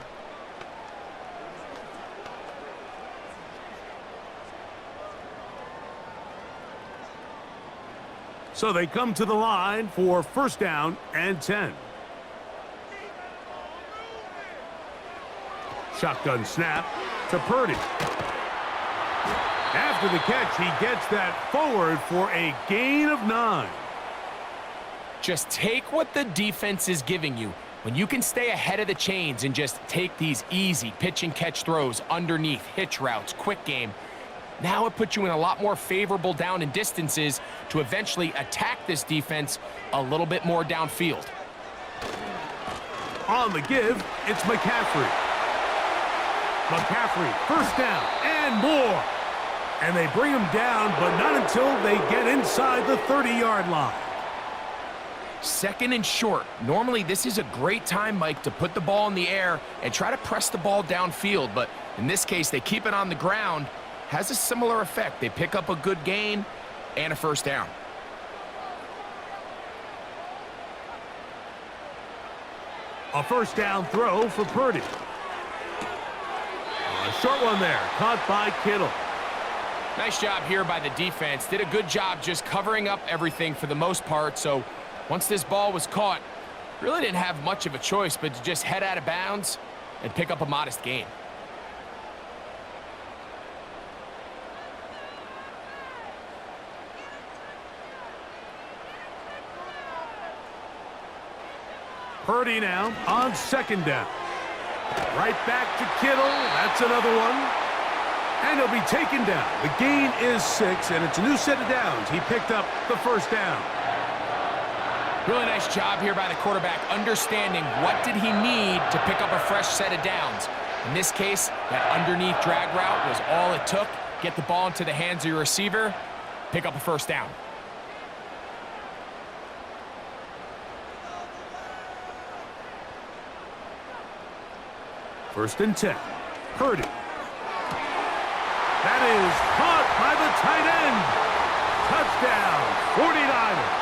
So they come to the line for first down and 10. Shotgun snap to Purdy. After the catch, he gets that forward for a gain of 9. Just take what the defense is giving you. When you can stay ahead of the chains and just take these easy pitch and catch throws underneath, hitch routes, quick game, now it puts you in a lot more favorable down and distances to eventually attack this defense a little bit more downfield. On the give, it's McCaffrey. McCaffrey, first down and more. And they bring him down, but not until they get inside the 30-yard line. Second and short. Normally, this is a great time, Mike, to put the ball in the air and try to press the ball downfield. But in this case, they keep it on the ground. Has a similar effect. They pick up a good gain and a first down. A first down throw for Purdy. A short one there, caught by Kittle. Nice job here by the defense. Did a good job just covering up everything for the most part. So once this ball was caught, really didn't have much of a choice but to just head out of bounds and pick up a modest gain. Purdy now on second down. Right back to Kittle. That's another one. And he'll be taken down. The gain is 6, and it's a new set of downs. He picked up the first down. Really nice job here by the quarterback, understanding what did he need to pick up a fresh set of downs. In this case, that underneath drag route was all it took. Get the ball into the hands of your receiver, pick up a first down. First and 10. Purdy. That is caught by the tight end. Touchdown, 49ers.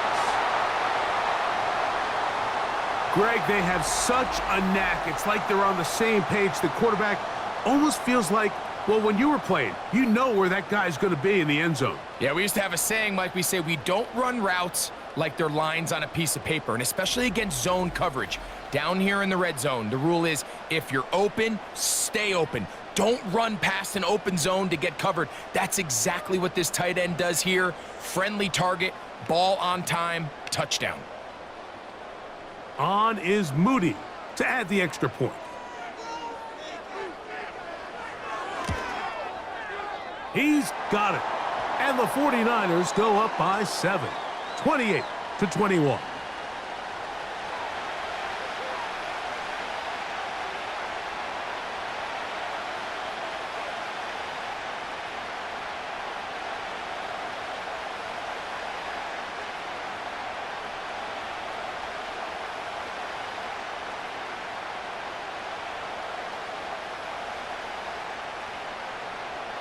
Greg, they have such a knack. It's like they're on the same page. The quarterback almost feels like, well, when you were playing, you know where that guy's going to be in the end zone. Yeah, we used to have a saying, Mike, we say we don't run routes like they're lines on a piece of paper, and especially against zone coverage. Down here in the red zone, the rule is if you're open, stay open. Don't run past an open zone to get covered. That's exactly what this tight end does here. Friendly target, ball on time, touchdown. On is Moody to add the extra point. He's got it. And the 49ers go up by 7, 28-21.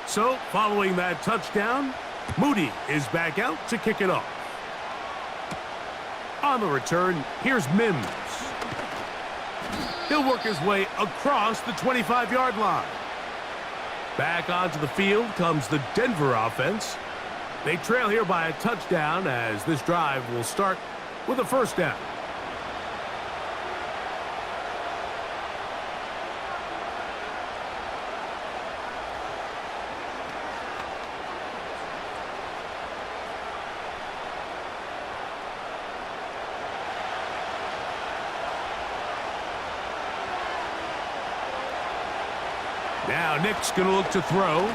So, following that touchdown, Moody is back out to kick it off. On the return, here's Mims. He'll work his way across the 25-yard line. Back onto the field comes the Denver offense. They trail here by a touchdown as this drive will start with a first down. Now Nick's going to look to throw.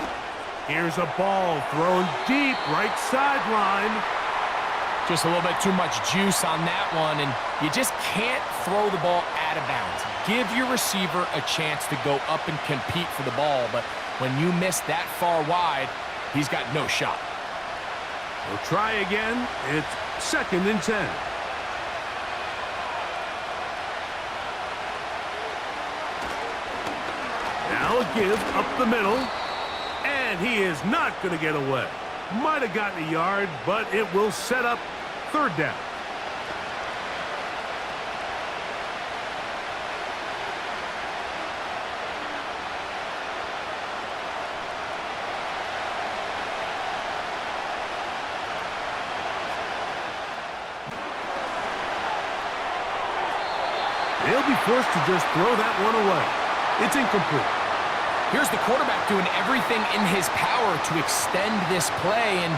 Here's a ball thrown deep right sideline. Just a little bit too much juice on that one, and you just can't throw the ball out of bounds. Give your receiver a chance to go up and compete for the ball, but when you miss that far wide, he's got no shot. We'll try again. It's second and 10. Now a give up the middle, and he is not going to get away. Might have gotten a yard, but it will set up third down. He'll be forced to just throw that one away. It's incomplete. Here's the quarterback doing everything in his power to extend this play, and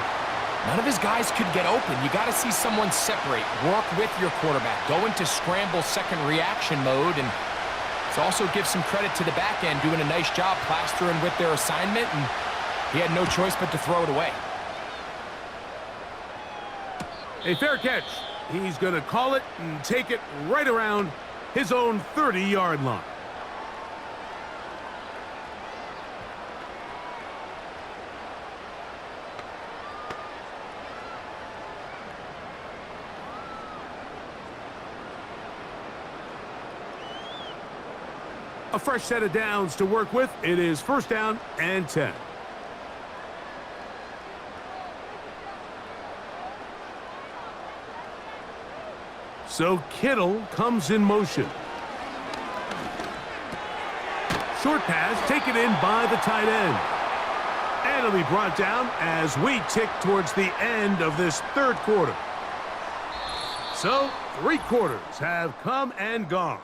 none of his guys could get open. You got to see someone separate, work with your quarterback, go into scramble second reaction mode, and to also give some credit to the back end, doing a nice job plastering with their assignment, and he had no choice but to throw it away. A fair catch. He's going to call it and take it right around his own 30-yard line. A fresh set of downs to work with. It is first down and 10. So Kittle comes in motion. Short pass taken in by the tight end. And it'll be brought down as we tick towards the end of this third quarter. So 3 quarters have come and gone.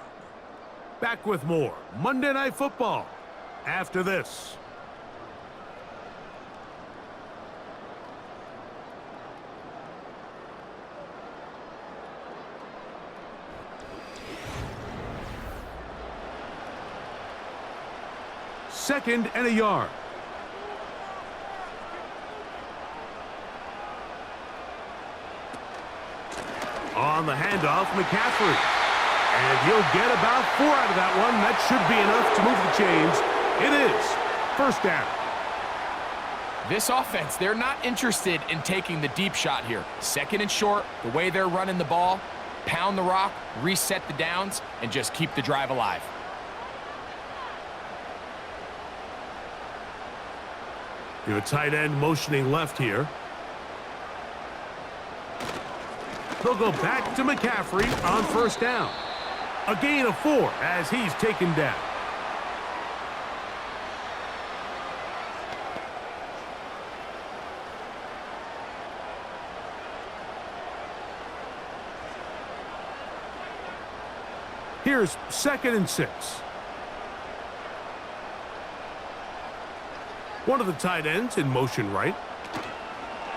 Back with more Monday Night Football after this. Second and a yard. On the handoff, McCaffrey. And he'll get about 4 out of that one. That should be enough to move the chains. It is first down. This offense, they're not interested in taking the deep shot here. Second and short, the way they're running the ball, pound the rock, reset the downs, and just keep the drive alive. Your tight end motioning left here. They'll go back to McCaffrey on first down. A gain of 4 as he's taken down. Here's second and 6. One of the tight ends in motion right.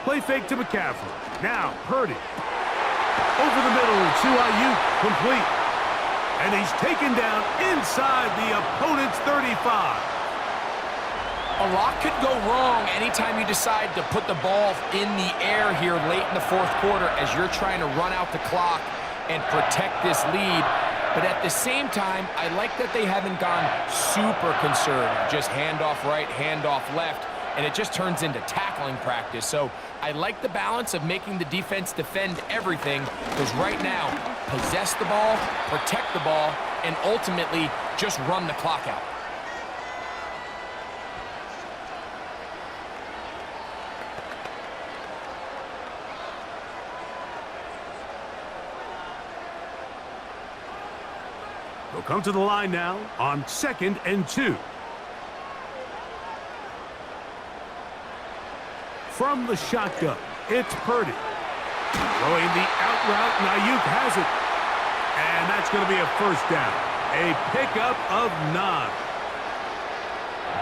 Play fake to McCaffrey. Now Purdy. Over the middle to Ayuk, complete. And he's taken down inside the opponent's 35. A lot could go wrong anytime you decide to put the ball in the air here late in the fourth quarter as you're trying to run out the clock and protect this lead. But at the same time, I like that they haven't gone super conservative. Just handoff right, handoff left, and it just turns into tackling practice. So I like the balance of making the defense defend everything, because right now, possess the ball, protect the ball, and ultimately just run the clock out. They'll come to the line now on second and 2. From the shotgun, it's Purdy. Throwing the out route, and Ayuk has it. And that's going to be a first down. A pickup of 9.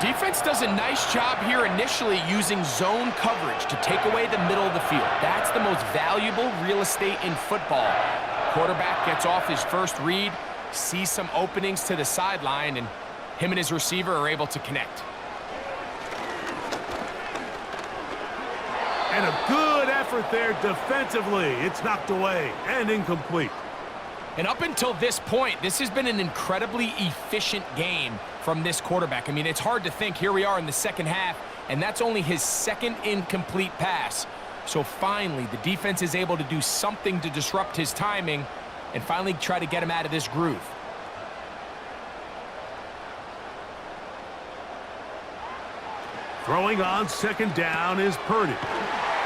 Defense does a nice job here initially using zone coverage to take away the middle of the field. That's the most valuable real estate in football. Quarterback gets off his first read, sees some openings to the sideline, and him and his receiver are able to connect. And a good effort there defensively. It's knocked away and incomplete. And up until this point, this has been an incredibly efficient game from this quarterback. I mean, it's hard to think. Here we are in the second half, and that's only his second incomplete pass. So finally, the defense is able to do something to disrupt his timing and finally try to get him out of this groove. Throwing on second down is Purdy.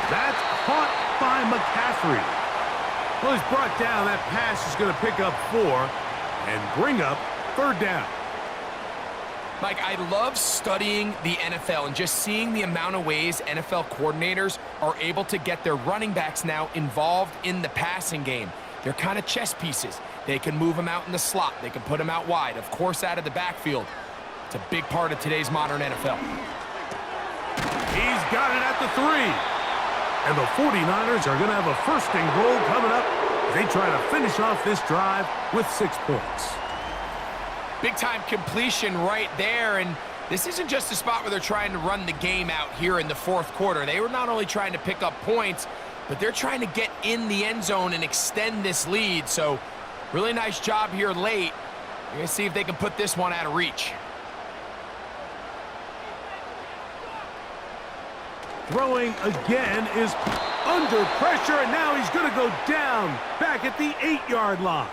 That's caught by McCaffrey. Well, he's brought down. That pass is going to pick up 4 and bring up 3rd down. Mike, I love studying the NFL and just seeing the amount of ways NFL coordinators are able to get their running backs now involved in the passing game. They're kind of chess pieces. They can move them out in the slot. They can put them out wide, of course, out of the backfield. It's a big part of today's modern NFL. He's got it at the 3. And the 49ers are going to have a 1st and goal coming up as they try to finish off this drive with 6 points. Big-time completion right there, and this isn't just a spot where they're trying to run the game out here in the 4th quarter. They were not only trying to pick up points, but they're trying to get in the end zone and extend this lead. So really nice job here late. We're going to see if they can put this one out of reach. Throwing again is under pressure, and now he's going to go down back at the 8-yard line.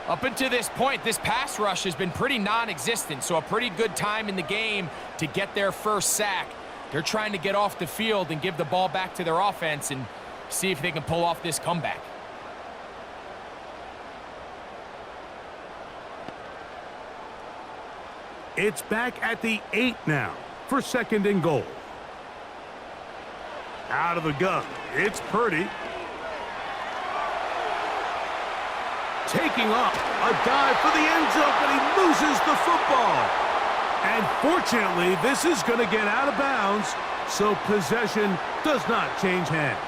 Up until this point, this pass rush has been pretty non-existent, so a pretty good time in the game to get their 1st sack. They're trying to get off the field and give the ball back to their offense and see if they can pull off this comeback. It's back at the 8 now for 2nd and goal. Out of the gun, it's Purdy. Taking up a dive for the end zone, but he loses the football. And fortunately, this is going to get out of bounds, so possession does not change hands.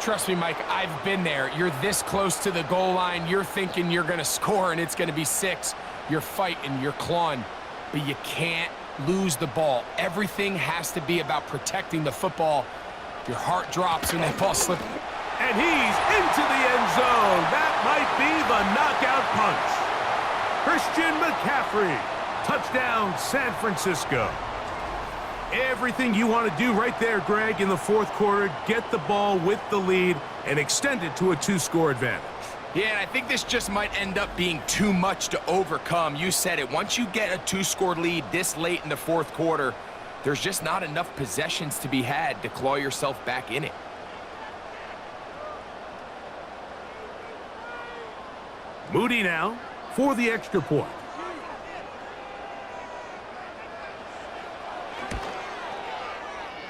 Trust me, Mike, I've been there. You're this close to the goal line. You're thinking you're going to score, and it's going to be 6. You're fighting, you're clawing, but you can't lose the ball. Everything has to be about protecting the football. Your heart drops when that ball slips. And he's into the end zone. That might be the knockout punch. Christian McCaffrey. Touchdown, San Francisco. Everything you want to do right there, Greg, in the 4th quarter. Get the ball with the lead and extend it to a 2-score advantage. Yeah, and I think this just might end up being too much to overcome. You said it. Once you get a 2-score lead this late in the 4th quarter, there's just not enough possessions to be had to claw yourself back in it. Moody now for the extra point.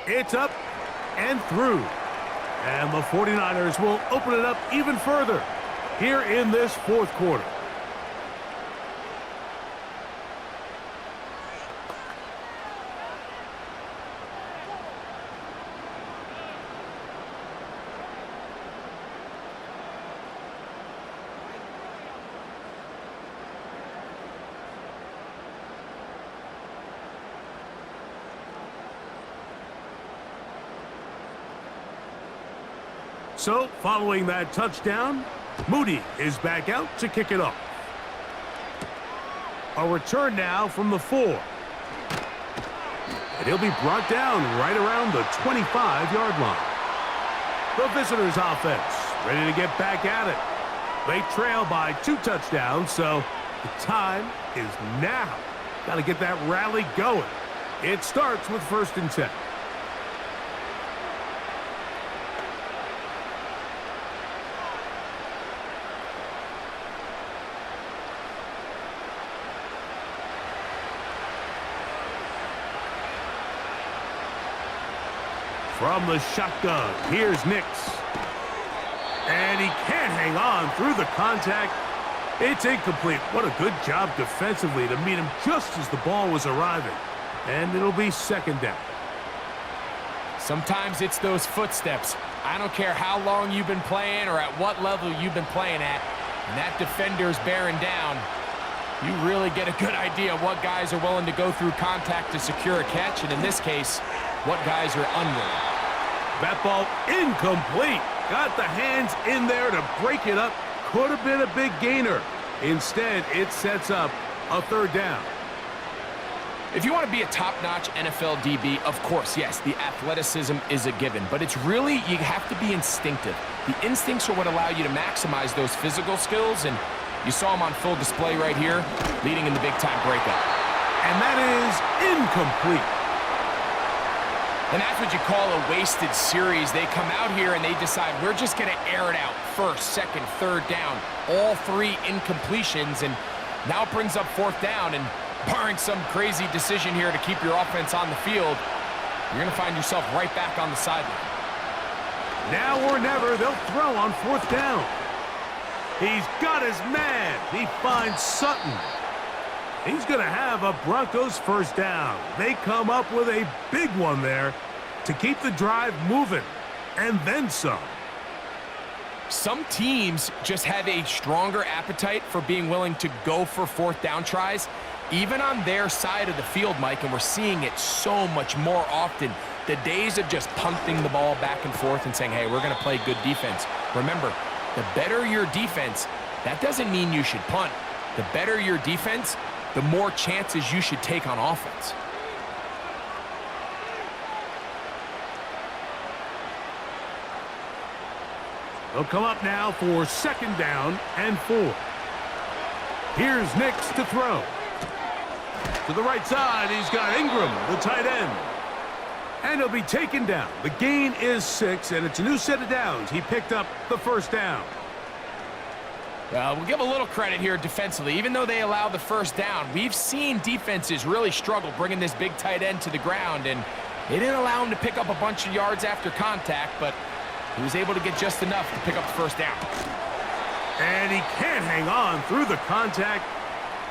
It's up and through. And the 49ers will open it up even further here in this 4th quarter. So, following that touchdown, Moody is back out to kick it off. A return now from the 4. And he'll be brought down right around the 25-yard line. The visitors' offense ready to get back at it. They trail by 2 touchdowns, so the time is now. Got to get that rally going. It starts with 1st and 10. From the shotgun, here's Nix. And he can't hang on through the contact. It's incomplete. What a good job defensively to meet him just as the ball was arriving. And it'll be 2nd down. Sometimes it's those footsteps. I don't care how long you've been playing or at what level you've been playing at. And that defender's bearing down. You really get a good idea of what guys are willing to go through contact to secure a catch. And in this case, what guys are unwilling. That ball incomplete. Got the hands in there to break it up. Could have been a big gainer. Instead, it sets up a 3rd down. If you want to be a top-notch NFL DB, of course, yes, the athleticism is a given. But it's really, you have to be instinctive. The instincts are what allow you to maximize those physical skills. And you saw him on full display right here, leading in the big-time breakup. And that is incomplete. And that's what you call a wasted series. They come out here and they decide we're just going to air it out. First, second, third down. All 3 incompletions, and now it brings up 4th down. And barring some crazy decision here to keep your offense on the field, you're going to find yourself right back on the sideline. Now or never, they'll throw on 4th down. He's got his man. He finds Sutton. He's going to have a Broncos 1st down. They come up with a big one there to keep the drive moving, and then some. Some teams just have a stronger appetite for being willing to go for 4th down tries, even on their side of the field, Mike, and we're seeing it so much more often. The days of just punting the ball back and forth and saying, hey, we're going to play good defense. Remember, the better your defense, that doesn't mean you should punt. The better your defense, the more chances you should take on offense. They'll come up now for 2nd down and 4. Here's Nix to throw. To the right side, he's got Ingram, the tight end. And he'll be taken down. The gain is 6, and it's a new set of downs. He picked up the 1st down. We'll give a little credit here defensively. Even though they allow the 1st down, we've seen defenses really struggle bringing this big tight end to the ground, and they didn't allow him to pick up a bunch of yards after contact, but he was able to get just enough to pick up the 1st down. And he can't hang on through the contact.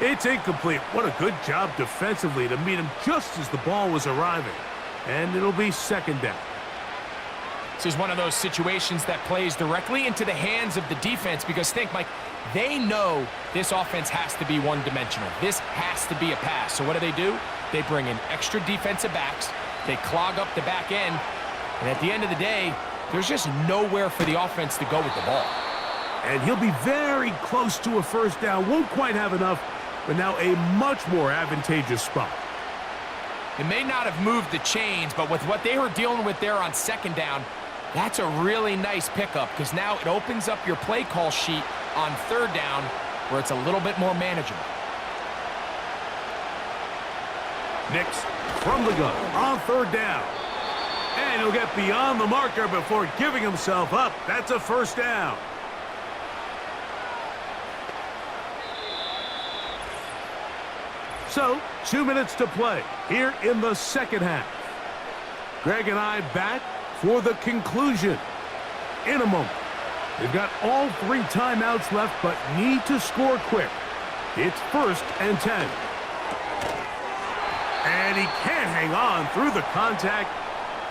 It's incomplete. What a good job defensively to meet him just as the ball was arriving. And it'll be 2nd down. This is one of those situations that plays directly into the hands of the defense because think, Mike, they know this offense has to be one-dimensional. This has to be a pass. So what do? They bring in extra defensive backs. They clog up the back end. And at the end of the day, there's just nowhere for the offense to go with the ball. And he'll be very close to a 1st down. Won't quite have enough, but now a much more advantageous spot. It may not have moved the chains, but with what they were dealing with there on 2nd down, that's a really nice pickup because now it opens up your play call sheet on 3rd down where it's a little bit more manageable. Nix from the gun on 3rd down. And he'll get beyond the marker before giving himself up. That's a 1st down. So, 2 minutes to play here in the 2nd half. Greg and I back for the conclusion in a moment. They've got all 3 timeouts left, but need to score quick. It's 1st and 10. And he can't hang on through the contact.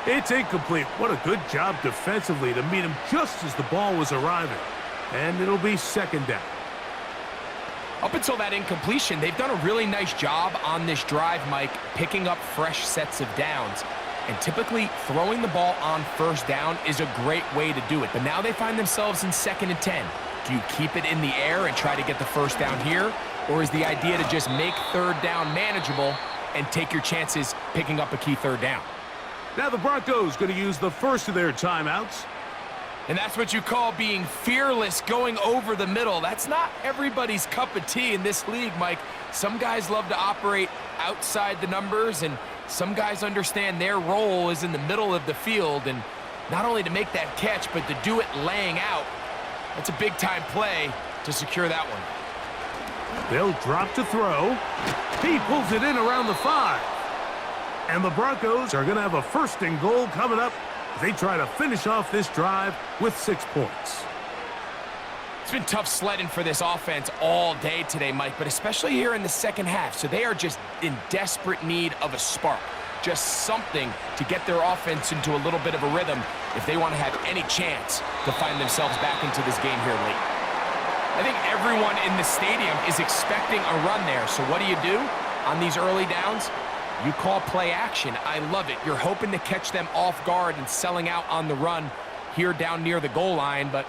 It's incomplete. What a good job defensively to meet him just as the ball was arriving. And it'll be 2nd down. Up until that incompletion, they've done a really nice job on this drive, Mike, picking up fresh sets of downs. And typically, throwing the ball on 1st down is a great way to do it. But now they find themselves in 2nd and 10. Do you keep it in the air and try to get the 1st down here? Or is the idea to just make 3rd down manageable and take your chances picking up a key 3rd down? Now the Broncos going to use the first of their timeouts. And that's what you call being fearless, going over the middle. That's not everybody's cup of tea in this league, Mike. Some guys love to operate outside the numbers, and some guys understand their role is in the middle of the field, and not only to make that catch, but to do it laying out. That's a big-time play to secure that one. They'll drop to throw. He pulls it in around the 5. And the Broncos are going to have a 1st and goal coming up. They try to finish off this drive with 6 points. It's been tough sledding for this offense all day today, Mike, but especially here in the 2nd half. So they are just in desperate need of a spark, just something to get their offense into a little bit of a rhythm if they want to have any chance to find themselves back into this game here late. I think everyone in the stadium is expecting a run there. So what do? On these early downs? You call play action. I love it. You're hoping to catch them off guard and selling out on the run here down near the goal line, but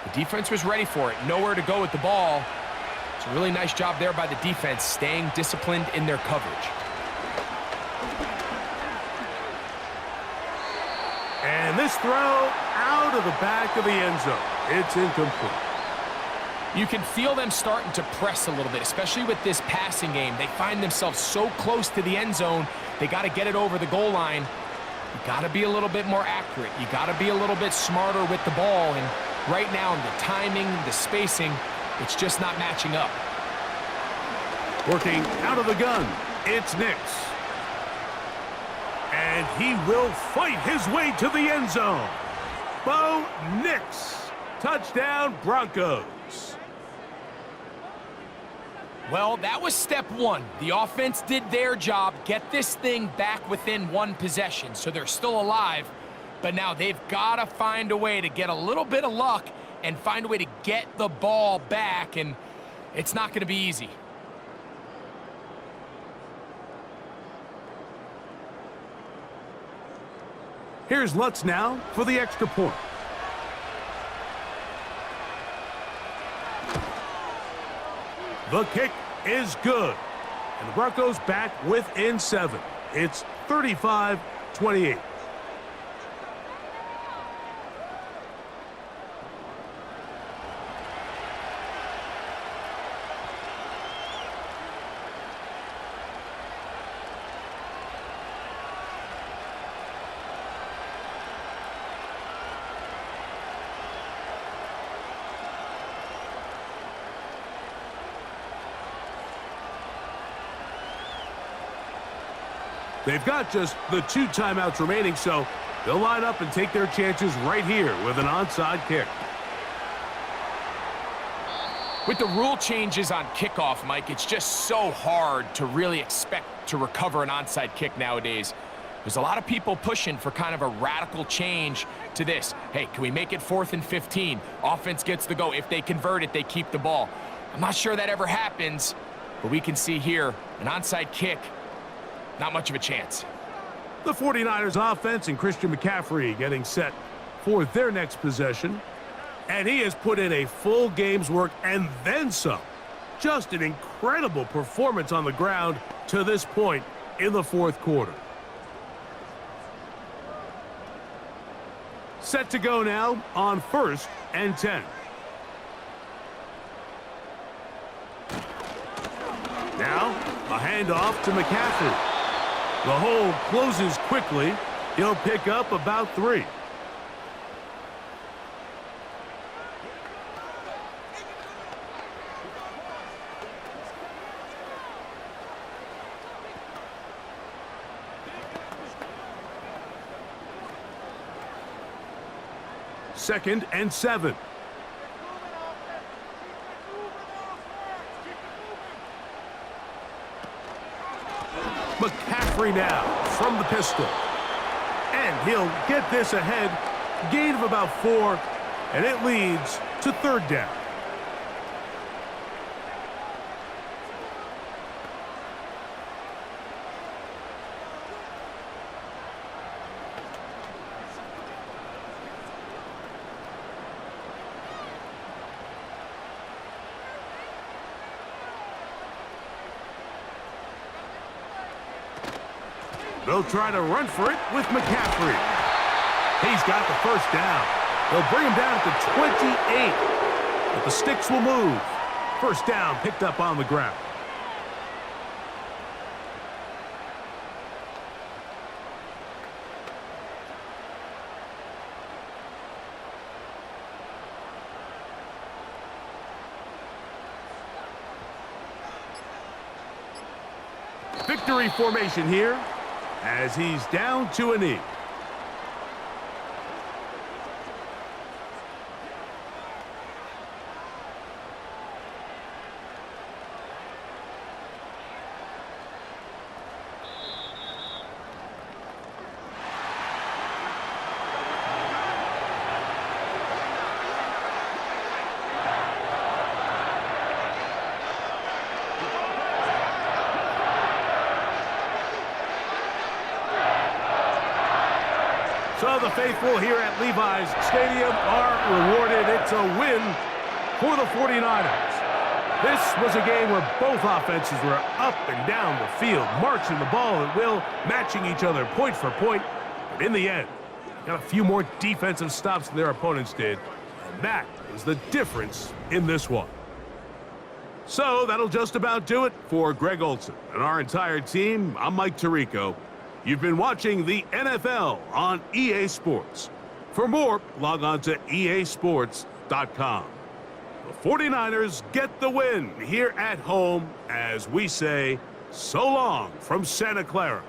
the defense was ready for it. Nowhere to go with the ball. It's a really nice job there by the defense, staying disciplined in their coverage. And this throw out of the back of the end zone. It's incomplete. You can feel them starting to press a little bit, especially with this passing game. They find themselves so close to the end zone, they got to get it over the goal line. You got to be a little bit more accurate. You got to be a little bit smarter with the ball. And right now, the timing, the spacing, it's just not matching up. Working out of the gun, it's Nix. And he will fight his way to the end zone. Bo Nix. Touchdown, Broncos. Well, that was step one. The offense did their job, get this thing back within one possession, so they're still alive. But now they've got to find a way to get a little bit of luck and find a way to get the ball back, and it's not going to be easy. Here's Lutz now for the extra point. The kick is good. And the Broncos back within 7. It's 35-28. They've got just the 2 timeouts remaining, so they'll line up and take their chances right here with an onside kick. With the rule changes on kickoff, Mike, it's just so hard to really expect to recover an onside kick nowadays. There's a lot of people pushing for kind of a radical change to this. Hey, can we make it 4th and 15? Offense gets the go. If they convert it, they keep the ball. I'm not sure that ever happens, but we can see here an onside kick. Not much of a chance. The 49ers offense and Christian McCaffrey getting set for their next possession. And he has put in a full game's work and then some. Just an incredible performance on the ground to this point in the 4th quarter. Set to go now on 1st and 10. Now, a handoff to McCaffrey. The hole closes quickly. He'll pick up about 3. Second and 7. McCaffrey now from the pistol. And he'll get this ahead. Gain of about 4. And it leads to 3rd down. They'll try to run for it with McCaffrey. He's got the 1st down. They'll bring him down at the 28. But the sticks will move. 1st down picked up on the ground. Victory formation here as he's down to a knee. So the faithful here at Levi's Stadium are rewarded. It's a win for the 49ers. This was a game where both offenses were up and down the field, marching the ball at will, matching each other point for point. But in the end, got a few more defensive stops than their opponents did. And that is the difference in this one. So that'll just about do it for Greg Olson and our entire team. I'm Mike Tirico. You've been watching the NFL on EA Sports. For more, log on to easports.com. The 49ers get the win here at home as we say so long from Santa Clara.